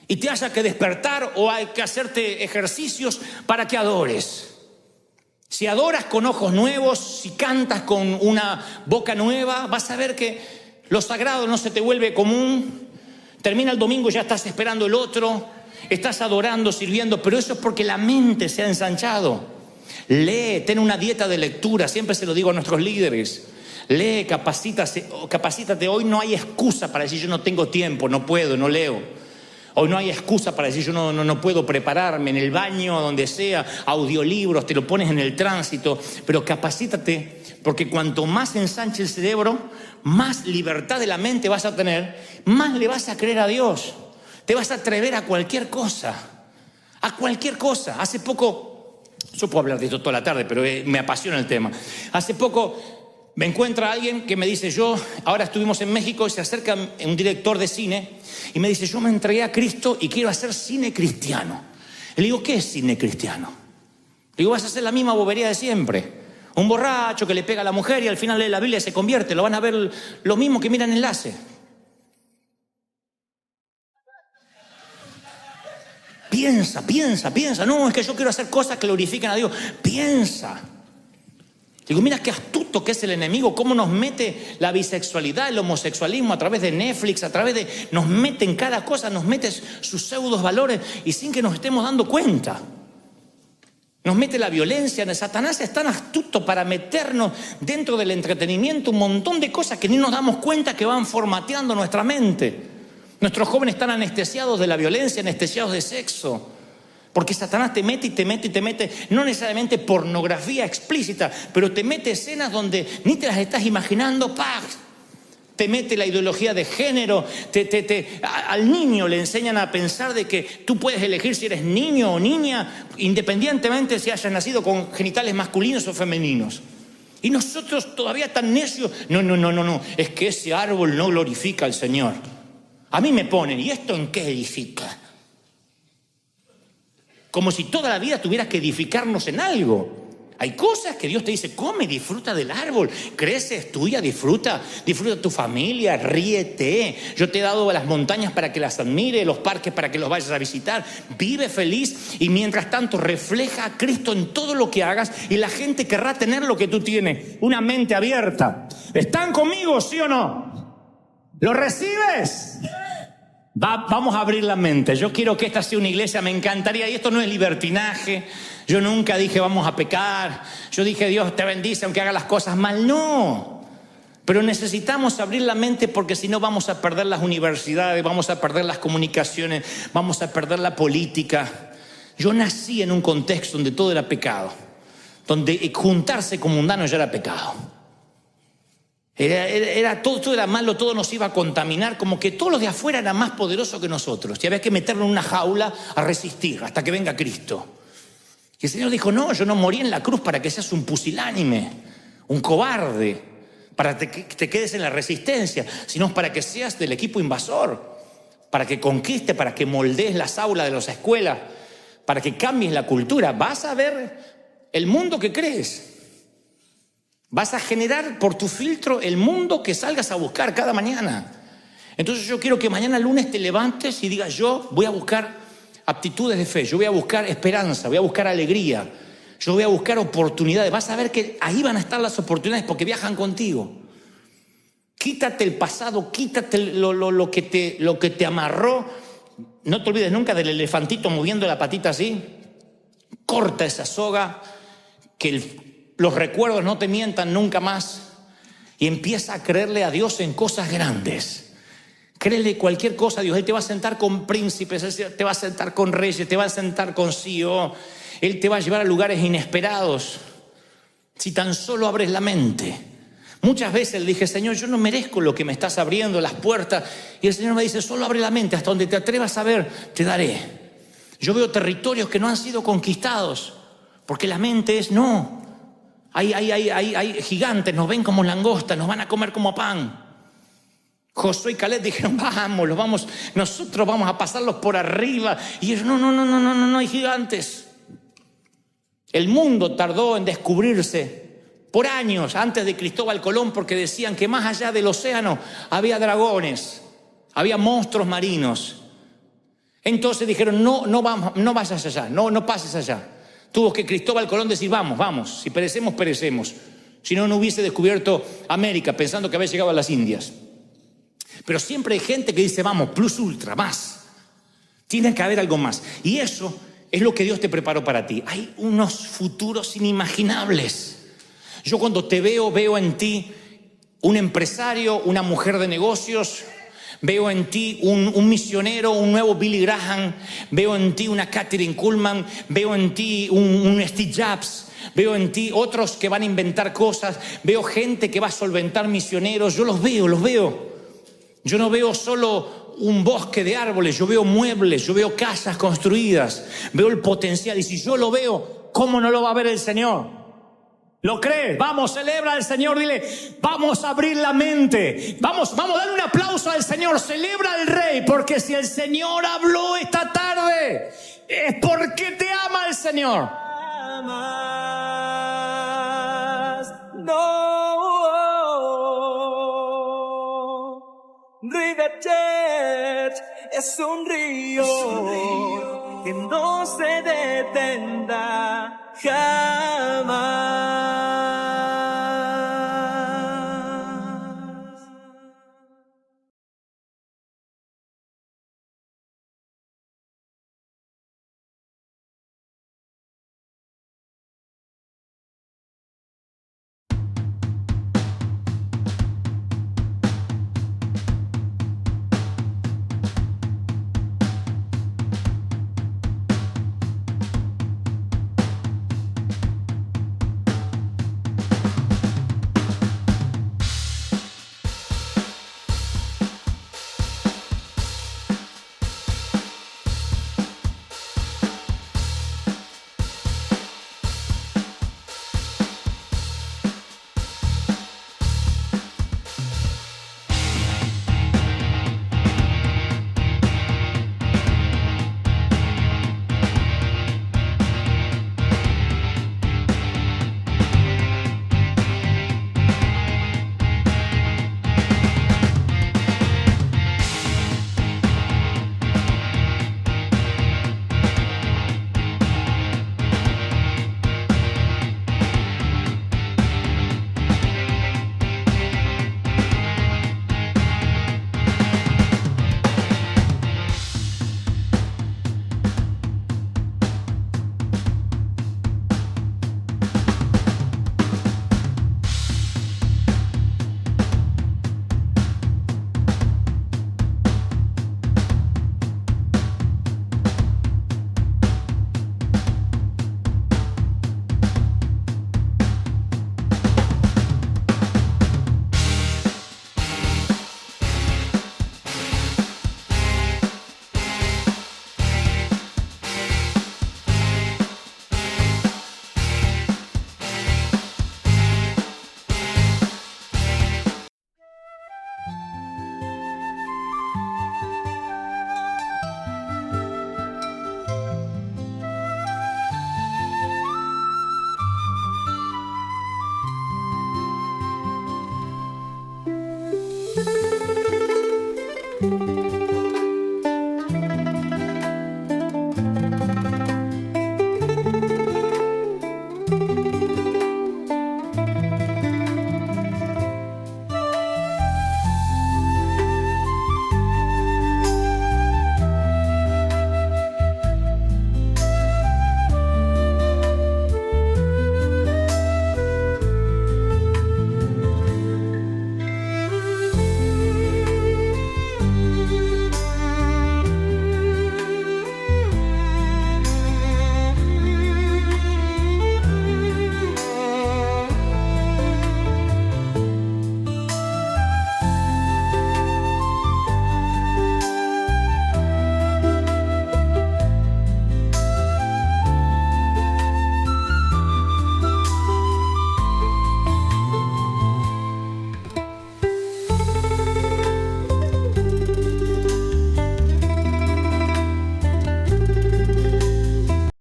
y te haya que despertar o hay que hacerte ejercicios para que adores. Si adoras con ojos nuevos, si cantas con una boca nueva, vas a ver que lo sagrado no se te vuelve común. Termina el domingo y ya estás esperando el otro. Estás adorando, sirviendo, pero eso es porque la mente se ha ensanchado. Lee, ten una dieta de lectura, siempre se lo digo a nuestros líderes. Lee, capacítate. Hoy no hay excusa para decir: yo no tengo tiempo, no puedo, no leo. Hoy no hay excusa para decir: yo no puedo prepararme, en el baño, donde sea, audiolibros, te lo pones en el tránsito. Pero capacítate, porque cuanto más ensanche el cerebro, más libertad de la mente vas a tener, más le vas a creer a Dios. Te vas a atrever a cualquier cosa. A cualquier cosa. Hace poco, yo puedo hablar de esto toda la tarde, pero me apasiona el tema. Hace poco me encuentra alguien que me dice: ahora estuvimos en México, y se acerca un director de cine y me dice: yo me entregué a Cristo y quiero hacer cine cristiano. Y le digo: ¿qué es cine cristiano? Le digo: vas a hacer la misma bobería de siempre. Un borracho que le pega a la mujer y al final lee la Biblia y se convierte. Lo van a ver lo mismo que miran enlace. Piensa. No, es que yo quiero hacer cosas que glorifiquen a Dios. Piensa. Digo: mira qué astuto que es el enemigo, cómo nos mete la bisexualidad, el homosexualismo a través de Netflix, nos mete en cada cosa, nos mete sus pseudos valores y sin que nos estemos dando cuenta. Nos mete la violencia. Satanás es tan astuto para meternos dentro del entretenimiento un montón de cosas que ni nos damos cuenta que van formateando nuestra mente. Nuestros jóvenes están anestesiados de la violencia, anestesiados de sexo. Porque Satanás te mete y te mete, no necesariamente pornografía explícita, pero te mete escenas donde ni te las estás imaginando. ¡Pah! Te mete la ideología de género. Al niño le enseñan a pensar de que tú puedes elegir si eres niño o niña, independientemente si hayas nacido con genitales masculinos o femeninos. Y nosotros todavía tan necios: no, es que ese árbol no glorifica al Señor. A mí me ponen: ¿y esto en qué edifica? Como si toda la vida tuvieras que edificarnos en algo. Hay cosas que Dios te dice: come, disfruta del árbol, crece, es tuya, disfruta tu familia, ríete. Yo te he dado las montañas para que las admire, los parques para que los vayas a visitar. Vive feliz y mientras tanto refleja a Cristo en todo lo que hagas y la gente querrá tener lo que tú tienes, una mente abierta. ¿Están conmigo, sí o no? ¿Lo recibes? Vamos a abrir la mente. Yo quiero que esta sea una iglesia, me encantaría, y esto no es libertinaje. Yo nunca dije vamos a pecar. Yo dije Dios te bendice aunque haga las cosas mal. No. Pero necesitamos abrir la mente, porque si no vamos a perder las universidades, vamos a perder las comunicaciones, vamos a perder la política. Yo nací en un contexto donde todo era pecado, donde juntarse con mundanos ya era pecado. Todo era malo, todo nos iba a contaminar, como que todo lo de afuera era más poderoso que nosotros y había que meterlo en una jaula a resistir hasta que venga Cristo. Y el Señor dijo: no, yo no morí en la cruz para que seas un pusilánime, un cobarde, para que te quedes en la resistencia, sino para que seas del equipo invasor, para que conquistes, para que moldees las aulas de las escuelas, para que cambies la cultura. Vas a ver el mundo que crees. Vas a generar por tu filtro el mundo que salgas a buscar cada mañana. Entonces yo quiero que mañana lunes te levantes y digas, yo voy a buscar aptitudes de fe, yo voy a buscar esperanza, voy a buscar alegría, yo voy a buscar oportunidades. Vas a ver que ahí van a estar las oportunidades porque viajan contigo. Quítate el pasado, quítate lo que te amarró. No te olvides nunca del elefantito moviendo la patita así. Corta esa soga, que los recuerdos no te mientan nunca más. Y empieza a creerle a Dios en cosas grandes. Créele cualquier cosa a Dios. Él te va a sentar con príncipes, Él te va a sentar con reyes, te va a sentar con CEO. Él te va a llevar a lugares inesperados. Si tan solo abres la mente. Muchas veces le dije, Señor, yo no merezco lo que me estás abriendo, las puertas. Y el Señor me dice, solo abre la mente, hasta donde te atrevas a ver, te daré. Yo veo territorios que no han sido conquistados, porque la mente es no. Hay gigantes, nos ven como langostas, nos van a comer como pan. Josué y Caleb dijeron, nosotros vamos a pasarlos por arriba. Y ellos, no, hay gigantes. El mundo tardó en descubrirse por años antes de Cristóbal Colón, porque decían que más allá del océano había dragones, había monstruos marinos. Entonces dijeron, no vayas allá, no pases allá. Tuvo que Cristóbal Colón decir, vamos, si perecemos, perecemos. Si no, no hubiese descubierto América pensando que había llegado a las Indias. Pero siempre hay gente que dice, vamos, plus ultra, más. Tiene que haber algo más. Y eso es lo que Dios te preparó para ti. Hay unos futuros inimaginables. Yo cuando te veo en ti un empresario, una mujer de negocios. Veo en ti un misionero, un nuevo Billy Graham. Veo en ti una Kathryn Kuhlman. Veo en ti un Steve Jobs. Veo en ti otros que van a inventar cosas. Veo gente que va a solventar misioneros. Yo los veo. Yo no veo solo un bosque de árboles. Yo veo muebles, yo veo casas construidas. Veo el potencial. Y si yo lo veo, ¿cómo no lo va a ver el Señor? ¿Lo crees? Vamos, celebra al Señor, dile, vamos a abrir la mente. Vamos a darle un aplauso al Señor, celebra al Rey, porque si el Señor habló esta tarde, es porque te ama el Señor. River Church es un río que no se detendrá jamás.